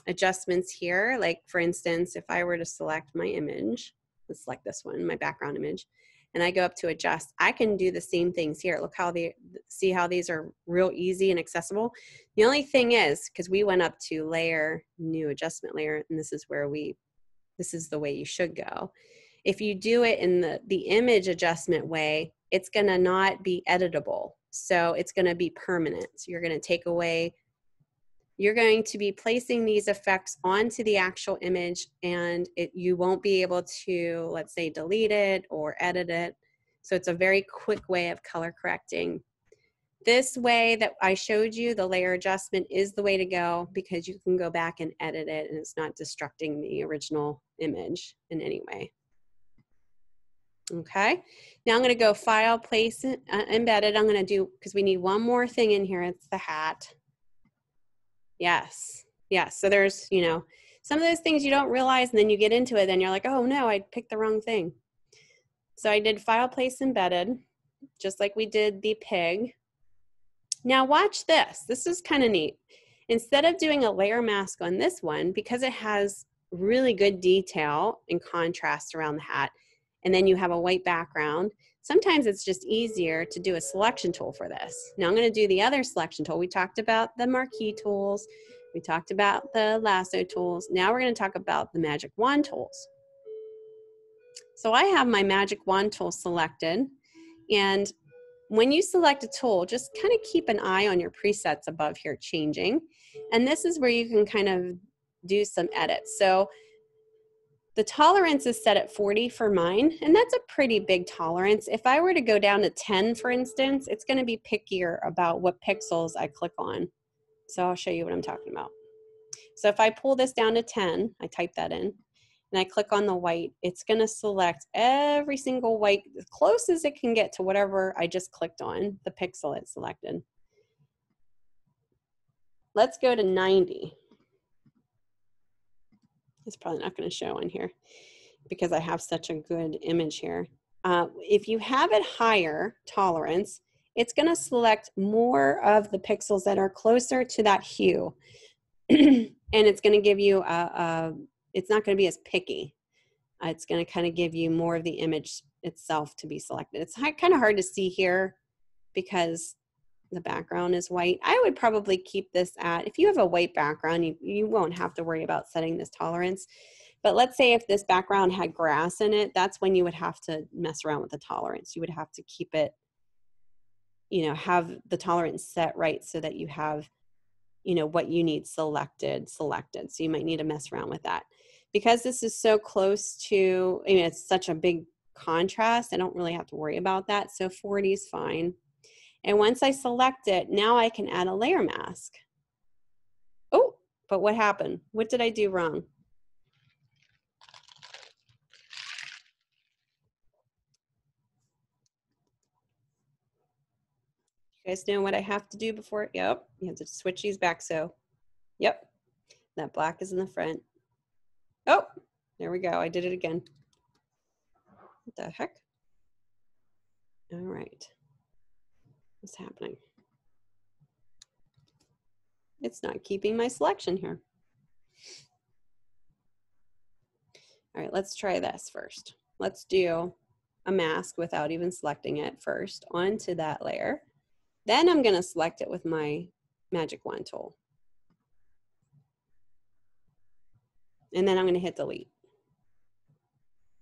adjustments here. Like for instance, if I were to select my image, let's select this one, my background image, and I go up to adjust, I can do the same things here. Look how see how these are real easy and accessible. The only thing is, because we went up to layer, new adjustment layer, and this is where this is the way you should go. If you do it in the image adjustment way, it's gonna not be editable. So it's gonna be permanent. So you're gonna take away, you're going to be placing these effects onto the actual image, and you won't be able to, let's say, delete it or edit it. So it's a very quick way of color correcting. This way that I showed you, the layer adjustment, is the way to go because you can go back and edit it and it's not destructing the original image in any way. Okay, now I'm going to go File, Place, Embedded. I'm going to do, because we need one more thing in here, it's the hat. Yes, yes. So there's, you know, some of those things you don't realize, and then you get into it, and you're like, oh no, I picked the wrong thing. So I did File, Place, Embedded, just like we did the pig. Now watch this. This is kind of neat. Instead of doing a layer mask on this one, because it has really good detail and contrast around the hat, and then you have a white background, sometimes it's just easier to do a selection tool for this. Now I'm going to do the other selection tool. We talked about the marquee tools. We talked about the lasso tools. Now we're going to talk about the magic wand tools. So I have my magic wand tool selected, and when you select a tool, just kind of keep an eye on your presets above here changing. And this is where you can kind of do some edits. So the tolerance is set at 40 for mine, and that's a pretty big tolerance. If I were to go down to 10, for instance, it's going to be pickier about what pixels I click on. So I'll show you what I'm talking about. So if I pull this down to 10, I type that in, and I click on the white, it's going to select every single white as close as it can get to whatever I just clicked on, the pixel it selected. Let's go to 90. It's probably not going to show on here because I have such a good image here. If you have it higher tolerance, it's going to select more of the pixels that are closer to that hue. And it's going to give you it's not going to be as picky. It's going to kind of give you more of the image itself to be selected. It's kind of hard to see here because the background is white. I would probably keep this at, if you have a white background, you won't have to worry about setting this tolerance. But let's say if this background had grass in it, that's when you would have to mess around with the tolerance. You would have to keep it, you know, have the tolerance set right so that you have, you know, what you need selected. So you might need to mess around with that. Because this is so close to, I mean, it's such a big contrast, I don't really have to worry about that. So 40 is fine. And once I select it, now I can add a layer mask. Oh, but what happened? What did I do wrong? You guys know what I have to do before? Yep, you have to switch these back. So, yep, that black is in the front. Oh, there we go. I did it again. What the heck? All right. What's happening? It's not keeping my selection here. All right, let's try this first. Let's do a mask without even selecting it first onto that layer. Then I'm gonna select it with my magic wand tool. And then I'm gonna hit delete.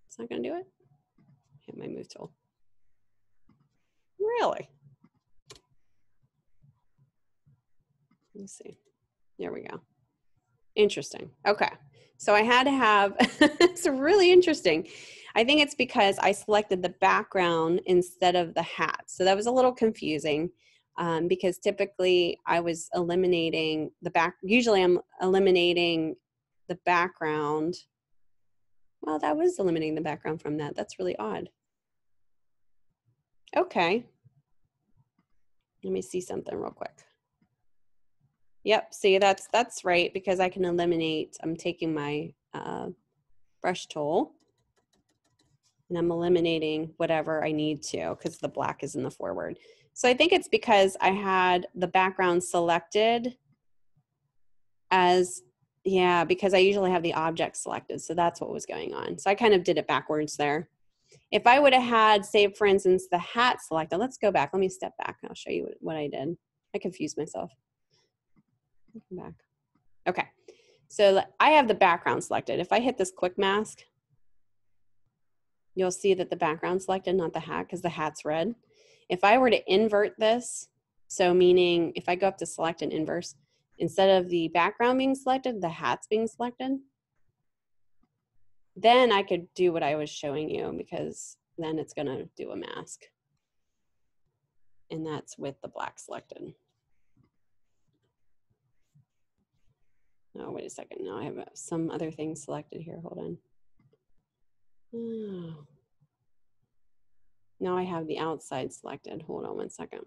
It's not gonna do it? Hit my move tool. Really? Let me see. There we go. Interesting. Okay. So I had to have, it's really interesting. I think it's because I selected the background instead of the hat. So that was a little confusing because typically I was eliminating the back, usually I'm eliminating the background. Well, that was eliminating the background from that. That's really odd. Okay. Let me see something real quick. Yep, see that's right because I can eliminate, I'm taking my brush tool and I'm eliminating whatever I need to because the black is in the forward. So I think it's because I had the background selected as, yeah, because I usually have the object selected. So that's what was going on. So I kind of did it backwards there. If I would have had, say, for instance, the hat selected, let's go back. Let me step back and I'll show you what I did. I confused myself. Come back. Okay, so I have the background selected. If I hit this quick mask, you'll see that the background selected, not the hat, because the hat's red. If I were to invert this, so meaning if I go up to select and inverse, instead of the background being selected, the hat's being selected, then I could do what I was showing you because then it's gonna do a mask. And that's with the black selected. Oh, wait a second. No, I have some other things selected here. Hold on. Oh. Now I have the outside selected. Hold on one second.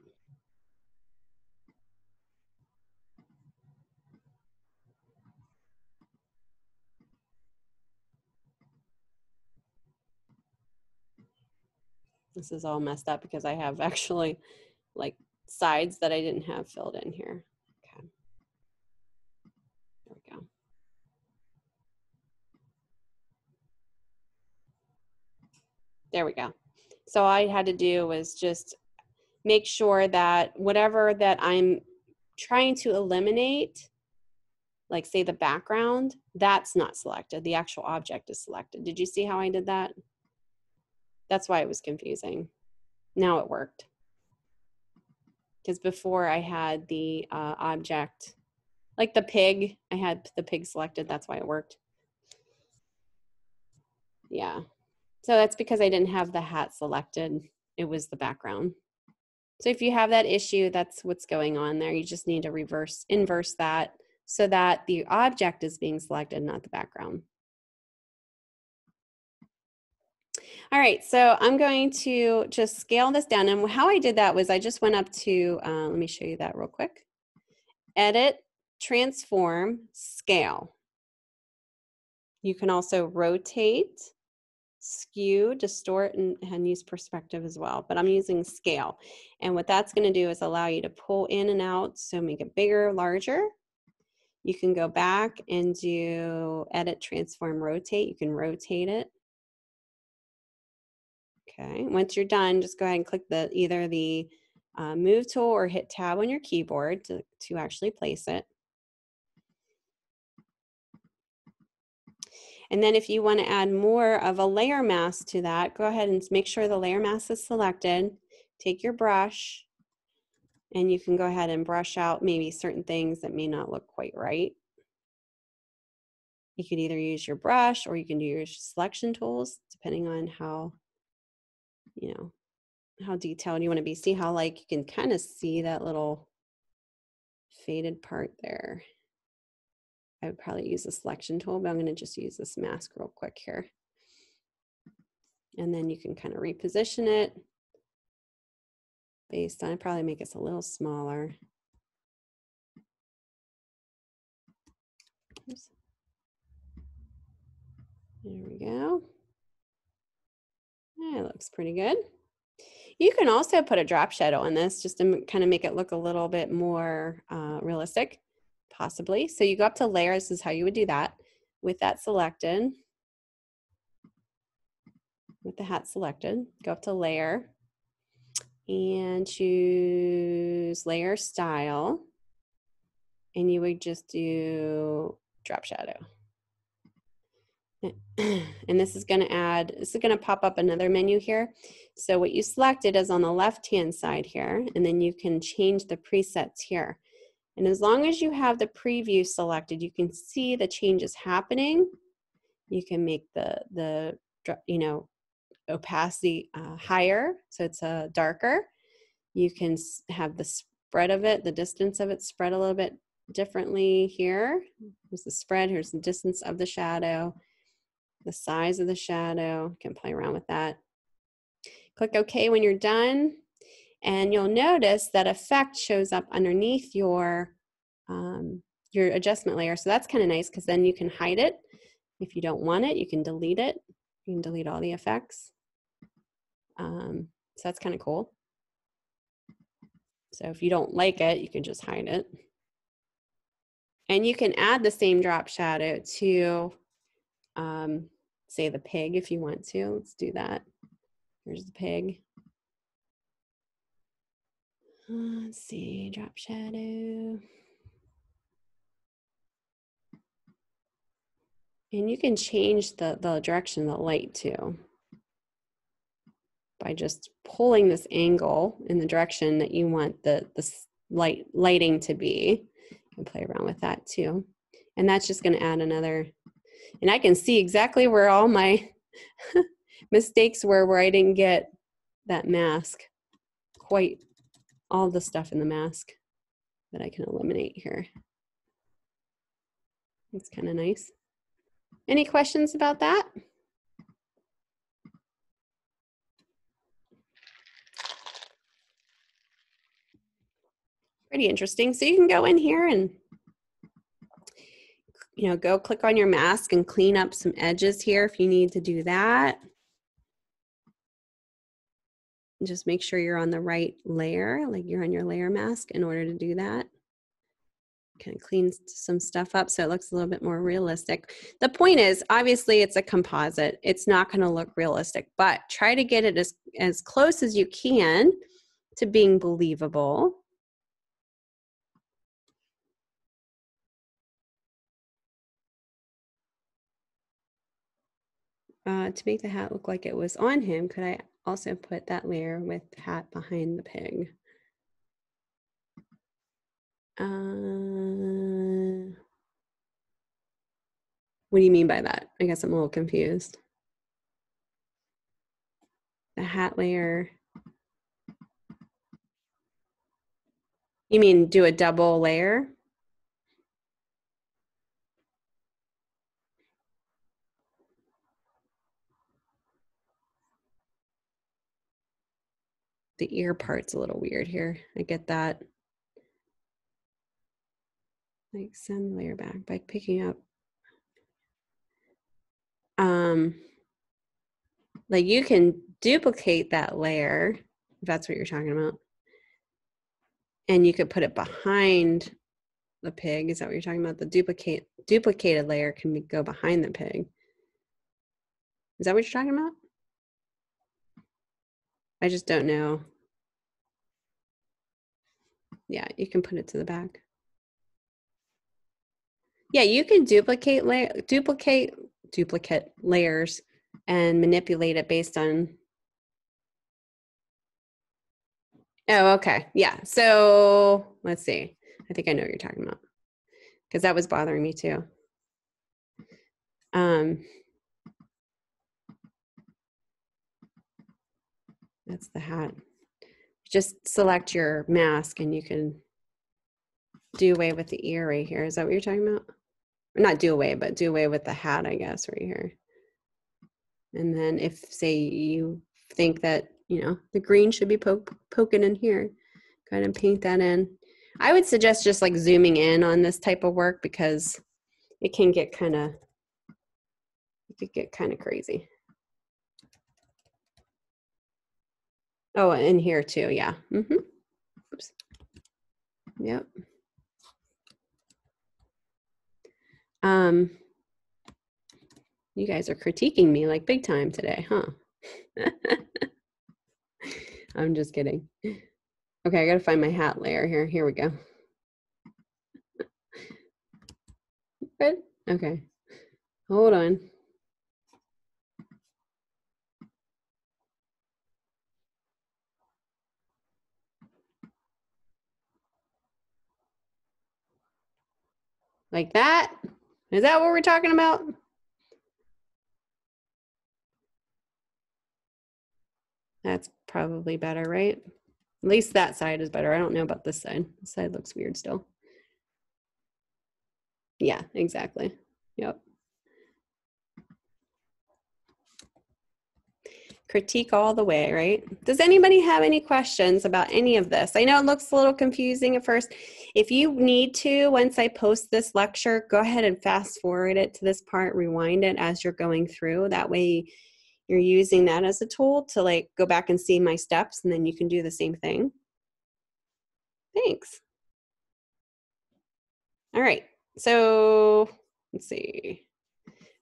This is all messed up because I have actually like sides that I didn't have filled in here. Okay. There we go. There we go. So all I had to do was just make sure that whatever that I'm trying to eliminate, like say the background, that's not selected. The actual object is selected. Did you see how I did that? That's why it was confusing. Now it worked. Because before I had the object, like the pig, I had the pig selected. That's why it worked. Yeah. So that's because I didn't have the hat selected. It was the background. So if you have that issue, that's what's going on there. You just need to inverse that so that the object is being selected, not the background. All right, so I'm going to just scale this down. And how I did that was I just went up to, let me show you that real quick. Edit, transform, scale. You can also rotate, skew, distort, and use perspective as well, but I'm using scale. And what that's gonna do is allow you to pull in and out, so make it bigger, larger. You can go back and do edit, transform, rotate. You can rotate it. Okay, once you're done, just go ahead and click either the move tool or hit tab on your keyboard to actually place it. And then if you want to add more of a layer mask to that, go ahead and make sure the layer mask is selected. Take your brush and you can go ahead and brush out maybe certain things that may not look quite right. You could either use your brush or you can do your selection tools depending on how, you know, how detailed you want to be. See how like you can kind of see that little faded part there. I would probably use a selection tool, but I'm going to just use this mask real quick here. And then you can kind of reposition it. based on, I'd probably make this a little smaller. Oops. There we go. That looks pretty good. You can also put a drop shadow on this just to kind of make it look a little bit more realistic, possibly. So you go up to layer, this is how you would do that. With that selected, with the hat selected, go up to layer and choose layer style. And you would just do drop shadow. And this is going to pop up another menu here. So what you selected is on the left-hand side here, and then you can change the presets here. And as long as you have the preview selected, you can see the changes happening. You can make the opacity higher, so it's darker. You can have the spread of it, the distance of it spread a little bit differently here. Here's the spread, here's the distance of the shadow, the size of the shadow. You can play around with that. Click OK when you're done, and you'll notice that effect shows up underneath your adjustment layer. So that's kind of nice because then you can hide it. If you don't want it, you can delete it. You can delete all the effects. So that's kind of cool. So if you don't like it, you can just hide it. And you can add the same drop shadow to, say, the pig if you want to. Let's do that. Here's the pig. Let's see, drop shadow. And you can change the direction of the light too by just pulling this angle in the direction that you want the lighting to be. You can play around with that too. And that's just going to add another, and I can see exactly where all my mistakes were, where I didn't get that mask, quite all the stuff in the mask that I can eliminate here. It's kind of nice. Any questions about that? Pretty interesting. So you can go in here and, go click on your mask and clean up some edges here if you need to do that. And just make sure you're on the right layer, like you're on your layer mask in order to do that. Kind of clean some stuff up so it looks a little bit more realistic. The point is, obviously it's a composite. It's not going to look realistic, but try to get it as close as you can to being believable. To make the hat look like it was on him, could I also put that layer with hat behind the pig? What do you mean by that? I guess I'm a little confused. The hat layer. You mean do a double layer? The ear part's a little weird here. I get that. Like send the layer back by picking up. Like you can duplicate that layer, if that's what you're talking about. And you could put it behind the pig. Is that what you're talking about? The duplicated layer can go behind the pig. Is that what you're talking about? I just don't know. Yeah, you can put it to the back. Yeah, you can duplicate layers and manipulate it based on. Oh, okay. Yeah. So let's see. I think I know what you're talking about because that was bothering me too. That's the hat. Just select your mask and you can do away with the ear right here. Is that what you're talking about? Not do away, but do away with the hat, I guess, right here. And then if, say, you think that you know, the green should be poking in here. Go ahead and paint that in. I would suggest just like zooming in on this type of work because it can get kind of, crazy. Oh, and here too, yeah. Oops. Yep. You guys are critiquing me like big time today, huh? I'm just kidding. Okay, I gotta find my hat layer here. Here we go. Good. Okay. Hold on. Like that? Is that what we're talking about? That's probably better, right? At least that side is better. I don't know about this side. This side looks weird still. Yeah, exactly. Yep. Critique all the way, right? Does anybody have any questions about any of this? I know it looks a little confusing at first. If you need to, once I post this lecture, go ahead and fast forward it to this part, rewind it as you're going through. That way you're using that as a tool to like go back and see my steps, and then you can do the same thing. Thanks. All right, so let's see.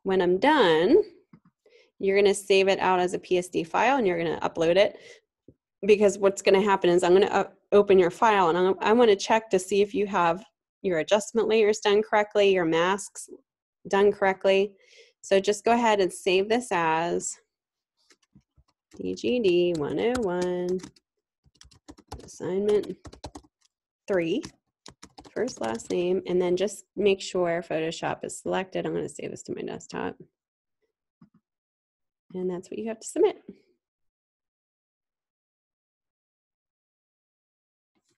When I'm done, you're gonna save it out as a PSD file and you're gonna upload it, because what's gonna happen is I'm gonna open your file and I wanna check to see if you have your adjustment layers done correctly, your masks done correctly. So just go ahead and save this as DGD101 assignment 3, first last name, and then just make sure Photoshop is selected. I'm gonna save this to my desktop. And that's what you have to submit.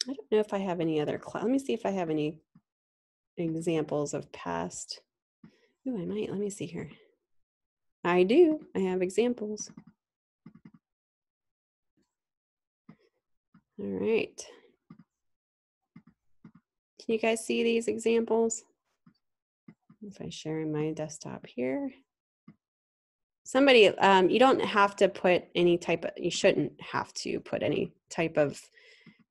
I don't know if I have any other class. Let me see if I have any examples of past. Oh, I might. Let me see here. I do. I have examples. All right. Can you guys see these examples? If I share my desktop here. Somebody, you don't have to put any type of, you shouldn't have to put any type of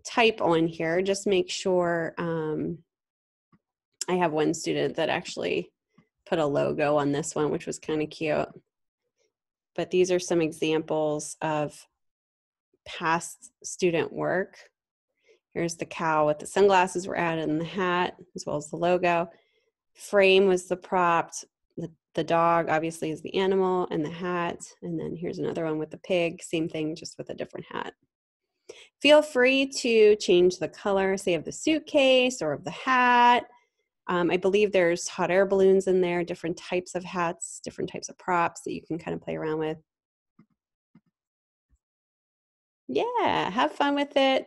type on here. Just make sure, I have one student that actually put a logo on this one, which was kind of cute. But these are some examples of past student work. Here's the cow with the sunglasses were added and the hat, as well as the logo. Frame was the prop. The dog obviously is the animal, and the hat. And then here's another one with the pig, same thing, just with a different hat. Feel free to change the color, say of the suitcase or of the hat. I believe there's hot air balloons in there, different types of hats, different types of props that you can kind of play around with. Yeah, have fun with it.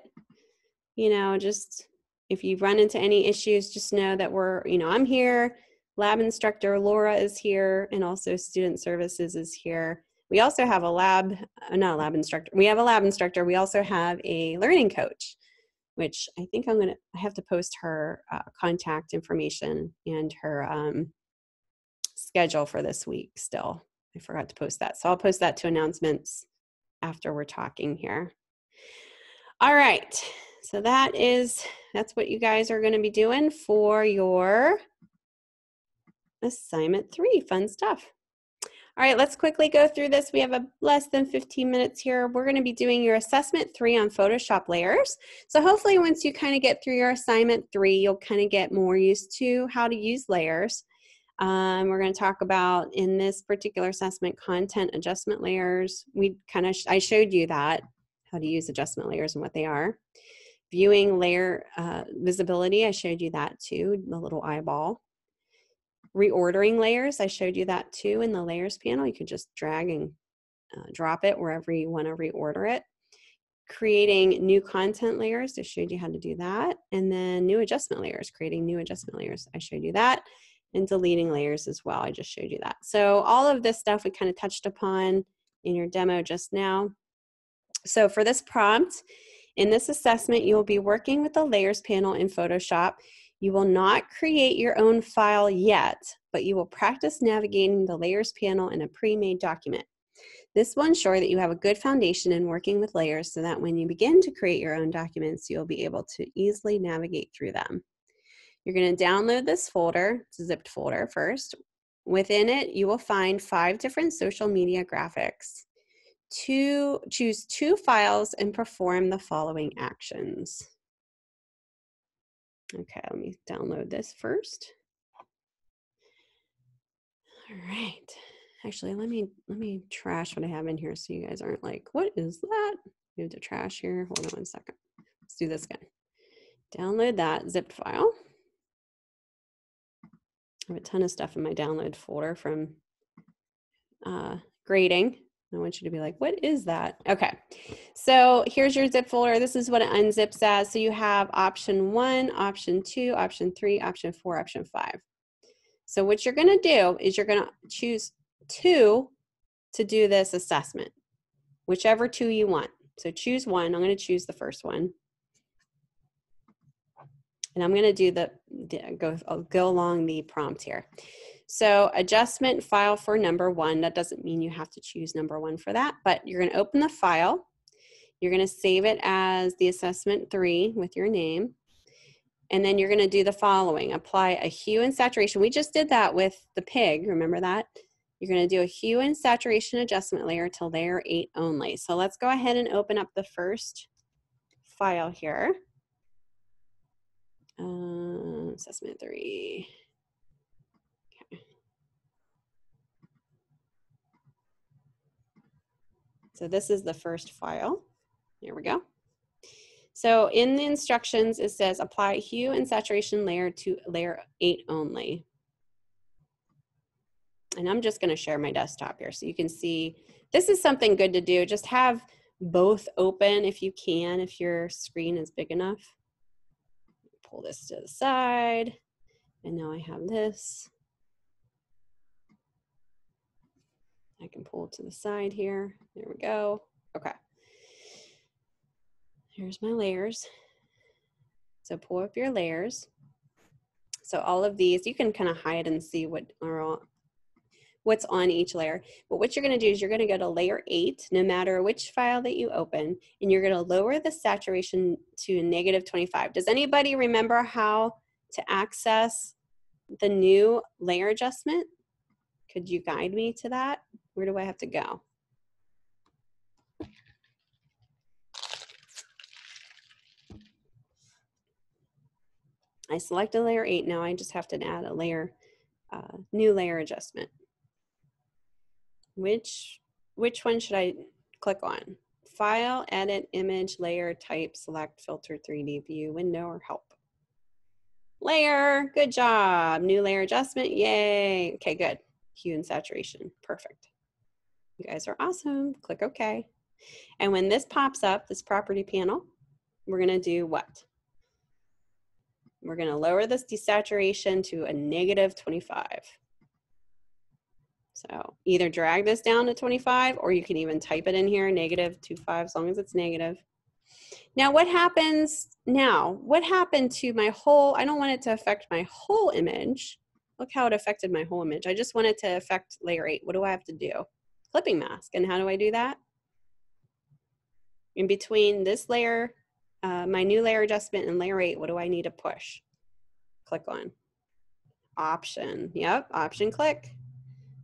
You know, just if you run into any issues, just know that we're, you know, I'm here. Lab instructor Laura is here, and also student services is here. We also have a lab, not a lab instructor. We have a lab instructor. We also have a learning coach, which I think I have to post her contact information and her schedule for this week still. I forgot to post that. So I'll post that to announcements after we're talking here. All right, so that's what you guys are gonna be doing for your assignment 3, fun stuff. All right, let's quickly go through this. We have less than 15 minutes here. We're gonna be doing your assessment 3 on Photoshop layers. So hopefully once you kind of get through your assignment 3, you'll kind of get more used to how to use layers. We're gonna talk about, in this particular assessment, content adjustment layers. I showed you that, how to use adjustment layers and what they are. Viewing layer visibility, I showed you that too, the little eyeball. Reordering layers, I showed you that too in the layers panel. You could just drag and drop it wherever you want to reorder it. Creating new content layers, I showed you how to do that. And then new adjustment layers, creating new adjustment layers, I showed you that. And deleting layers as well, I just showed you that. So all of this stuff we kind of touched upon in your demo just now. So for this prompt, in this assessment, you will be working with the layers panel in Photoshop. You will not create your own file yet, but you will practice navigating the layers panel in a pre-made document. This will ensure that you have a good foundation in working with layers so that when you begin to create your own documents, you'll be able to easily navigate through them. You're going to download this folder, it's a zipped folder first. Within it, you will find 5 different social media graphics. Choose 2 files and perform the following actions. Okay, let me download this first. All right. Actually, let me trash what I have in here so you guys aren't like, what is that? Move the trash here. Hold on one second. Let's do this again. Download that zipped file. I have a ton of stuff in my download folder from grading. I want you to be like, what is that? Okay, so here's your zip folder. This is what it unzips as. So you have option 1, option 2, option 3, option 4, option 5. So what you're gonna do is you're gonna choose 2 to do this assessment, whichever 2 you want. So choose one. I'm gonna choose the first one. And I'm gonna do I'll go along the prompt here. So adjustment file for number 1, that doesn't mean you have to choose number 1 for that, but you're gonna open the file. You're gonna save it as the assessment 3 with your name. And then you're gonna do the following. Apply a hue and saturation. We just did that with the pig, remember that? You're gonna do a hue and saturation adjustment layer to layer 8 only. So let's go ahead and open up the first file here. Assessment 3. Okay. So this is the first file. Here we go. So in the instructions, it says apply hue and saturation layer to layer 8 only. And I'm just going to share my desktop here so you can see. This is something good to do. Just have both open if you can, if your screen is big enough. Pull this to the side. And now I have this. I can pull it to the side here. There we go. Okay. Here's my layers. So pull up your layers. So all of these, you can kind of hide and see what's on each layer. But what you're going to do is you're going to go to layer 8, no matter which file that you open, and you're going to lower the saturation to -25. Does anybody remember how to access the new layer adjustment? Could you guide me to that? Where do I have to go? I selected layer 8. Now I just have to add a layer, new layer adjustment. Which one should I click on? File, edit, image, layer, type, select, filter, 3D view, window, or help? Layer, good job. New layer adjustment, yay. Okay, good. Hue and saturation, perfect. You guys are awesome. Click OK. And when this pops up, this property panel, we're gonna do what? We're gonna lower this desaturation to a -25. So either drag this down to 25, or you can even type it in here, -25, as long as it's negative. Now what happens now? What happened to my whole, I don't want it to affect my whole image. Look how it affected my whole image. I just want it to affect layer 8. What do I have to do? Clipping mask. And how do I do that? In between this layer, my new layer adjustment, and layer 8, what do I need to push? Click on. Option. Yep, option click.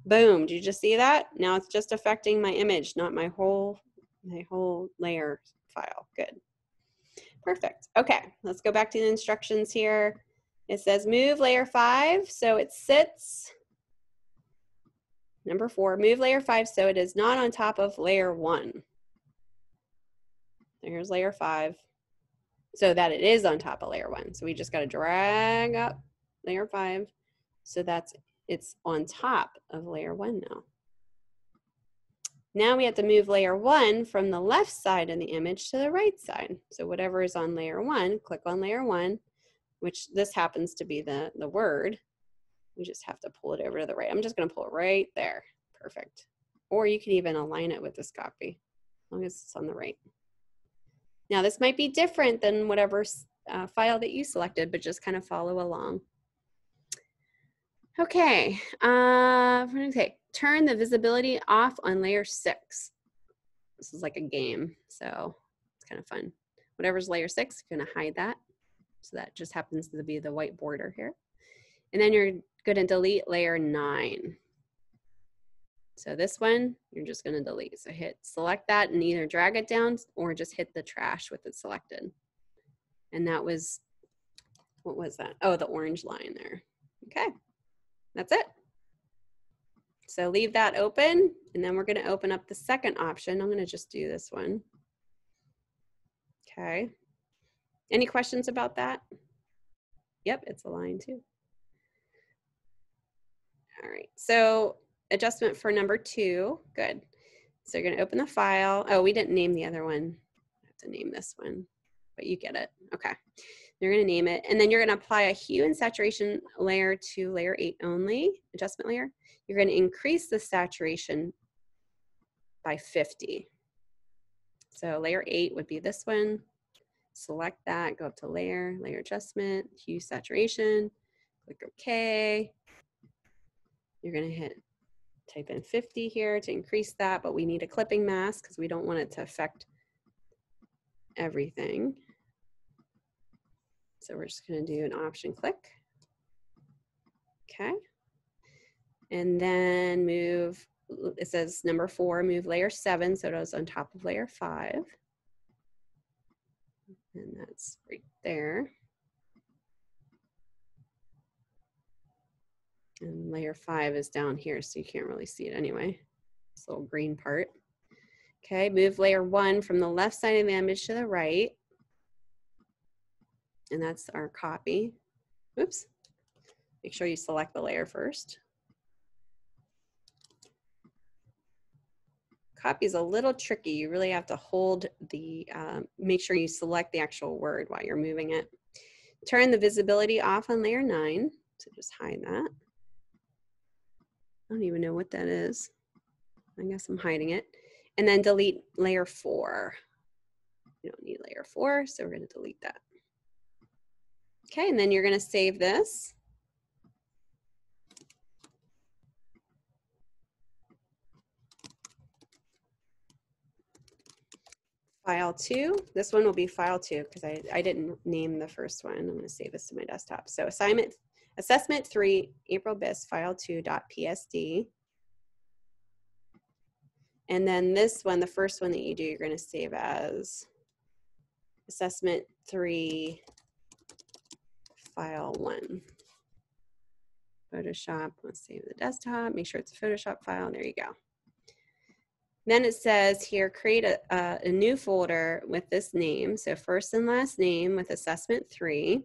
Boom, did you just see that? Now it's just affecting my image, not my whole layer file. Good. Perfect. Okay, let's go back to the instructions here. It says move layer 5, so it sits. Number 4, move layer 5 so it is not on top of layer 1. Here's layer 5, so that it is on top of layer 1. So we just got to drag up layer 5 so it's on top of layer 1 now. Now we have to move layer 1 from the left side of the image to the right side. So whatever is on layer 1, click on layer 1, which this happens to be the word. We just have to pull it over to the right. I'm just going to pull it right there. Perfect. Or you can even align it with this copy. long as it's on the right. Now this might be different than whatever file that you selected, but just kind of follow along. Okay, turn the visibility off on layer 6. This is like a game, so it's kind of fun. Whatever's layer 6, you're gonna hide that. So that just happens to be the white border here. And then you're gonna delete layer 9. So this one, you're just gonna delete. So select that and either drag it down or just hit the trash with it selected. And that was, what was that? Oh, the orange line there. Okay, that's it. So leave that open, and then we're gonna open up the second option. I'm gonna just do this one. Okay. Any questions about that? Yep, it's a line too. All right, so adjustment for number 2, good. So you're gonna open the file. Oh, we didn't name the other one. I have to name this one, but you get it. Okay, you're gonna name it, and then you're gonna apply a hue and saturation layer to layer 8 only, adjustment layer. You're gonna increase the saturation by 50. So layer 8 would be this one. Select that, go up to layer, layer adjustment, hue saturation, click OK. You're gonna type in 50 here to increase that, but we need a clipping mask because we don't want it to affect everything. So we're just gonna do an option click. Okay. And then move, it says number 4, move layer 7, so it was on top of layer 5. And that's right there. And layer 5 is down here, so you can't really see it anyway. This little green part. Okay, move layer 1 from the left side of the image to the right. And that's our copy. Oops. Make sure you select the layer first. Copy is a little tricky. You really have to hold the, make sure you select the actual word while you're moving it. Turn the visibility off on layer 9. So just hide that. I don't even know what that is. I guess I'm hiding it. And then delete layer 4. You don't need layer 4, so we're going to delete that. Okay, and then you're going to save this. File 2. This one will be file 2 because I didn't name the first one. I'm going to save this to my desktop. So assessment 3, April BIS file 2.psd. And then this one, the first one that you do, you're going to save as assessment 3 file 1. Photoshop, let's save the desktop, make sure it's a Photoshop file, there you go. Then it says here, create a new folder with this name. So first and last name with assessment 3.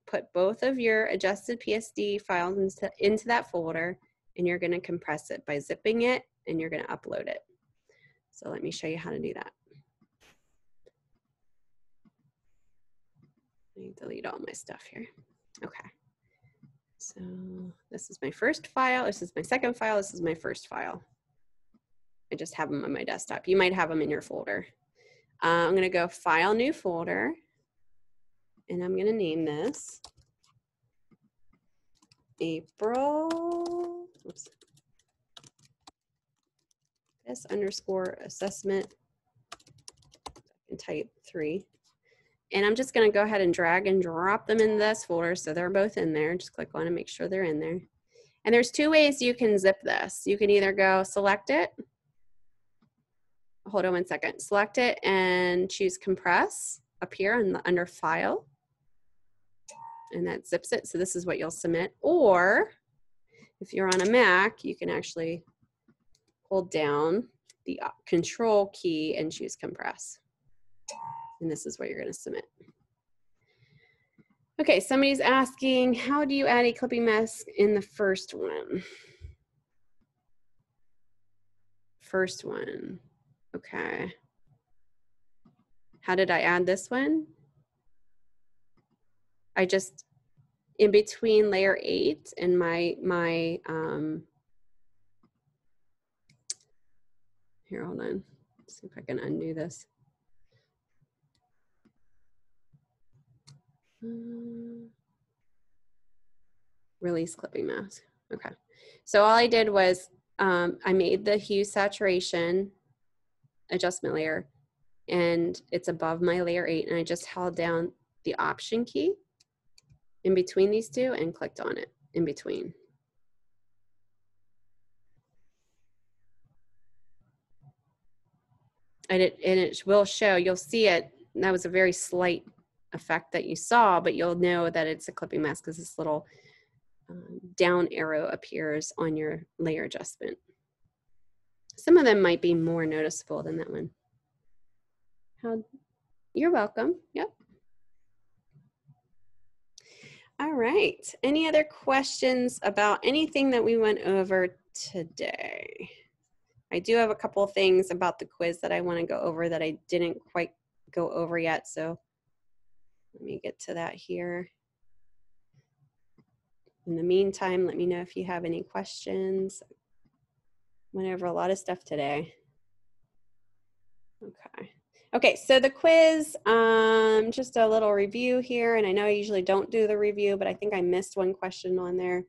Put both of your adjusted PSD files into that folder, and you're gonna compress it by zipping it, and you're gonna upload it. So let me show you how to do that. Let me delete all my stuff here. Okay. So this is my first file, this is my second file, this is my first file. I just have them on my desktop. You might have them in your folder. I'm gonna go File, New Folder, and I'm gonna name this April, oops, BIS underscore assessment, and type 3. And I'm just gonna go ahead and drag and drop them in this folder so they're both in there. Just click on it, make sure they're in there. And there's 2 ways you can zip this. You can either go select it, hold on one second, select it and choose compress up here under file, and that zips it. So this is what you'll submit. Or if you're on a Mac, you can actually hold down the control key and choose compress. And this is what you're gonna submit. Okay, somebody's asking, how do you add a clipping mask in the first one? First one, okay. How did I add this one? I just, in between layer 8 and my here, hold on. See if I can undo this. Release clipping mask. Okay. So all I did was I made the hue saturation adjustment layer, and it's above my layer 8, and I just held down the option key in between these two and clicked on it in between. And it will show, you'll see it. That was a very slight effect that you saw, but you'll know that it's a clipping mask because this little down arrow appears on your layer adjustment. Some of them might be more noticeable than that one. You're welcome. Yep. All right. Any other questions about anything that we went over today? I do have a couple of things about the quiz that I want to go over that I didn't quite go over yet. So let me get to that here. In the meantime, let me know if you have any questions. Went over a lot of stuff today. Okay. Okay, so the quiz, just a little review here, and I know I usually don't do the review, but I think I missed one question on there.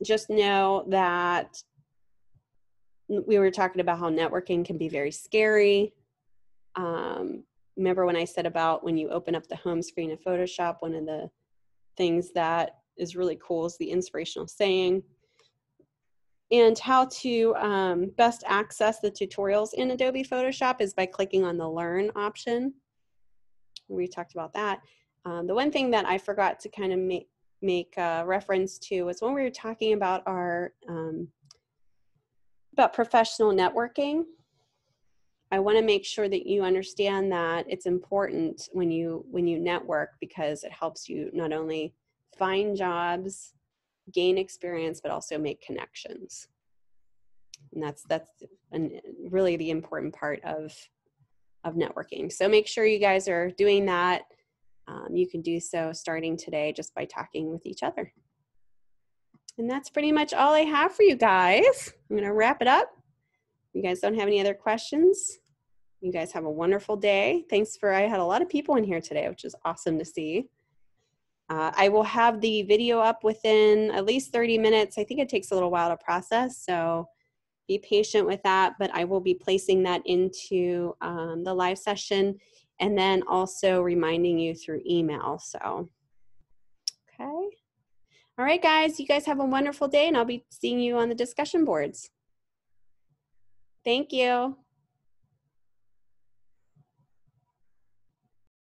Just know that we were talking about how networking can be very scary. Remember when I said about when you open up the home screen of Photoshop, one of the things that is really cool is the inspirational saying. And how to best access the tutorials in Adobe Photoshop is by clicking on the Learn option. We talked about that. The one thing that I forgot to kind of make reference to was when we were talking about our about professional networking. I want to make sure that you understand that it's important when you network, because it helps you not only find jobs, gain experience, but also make connections. And that's really the important part of networking. So make sure you guys are doing that. You can do so starting today just by talking with each other. And that's pretty much all I have for you guys. I'm going to wrap it up. You guys don't have any other questions? You guys have a wonderful day. Thanks I had a lot of people in here today, which is awesome to see. I will have the video up within at least 30 minutes. I think it takes a little while to process, so be patient with that, but I will be placing that into the live session and then also reminding you through email. So, okay. All right, guys, you guys have a wonderful day, and I'll be seeing you on the discussion boards. Thank you.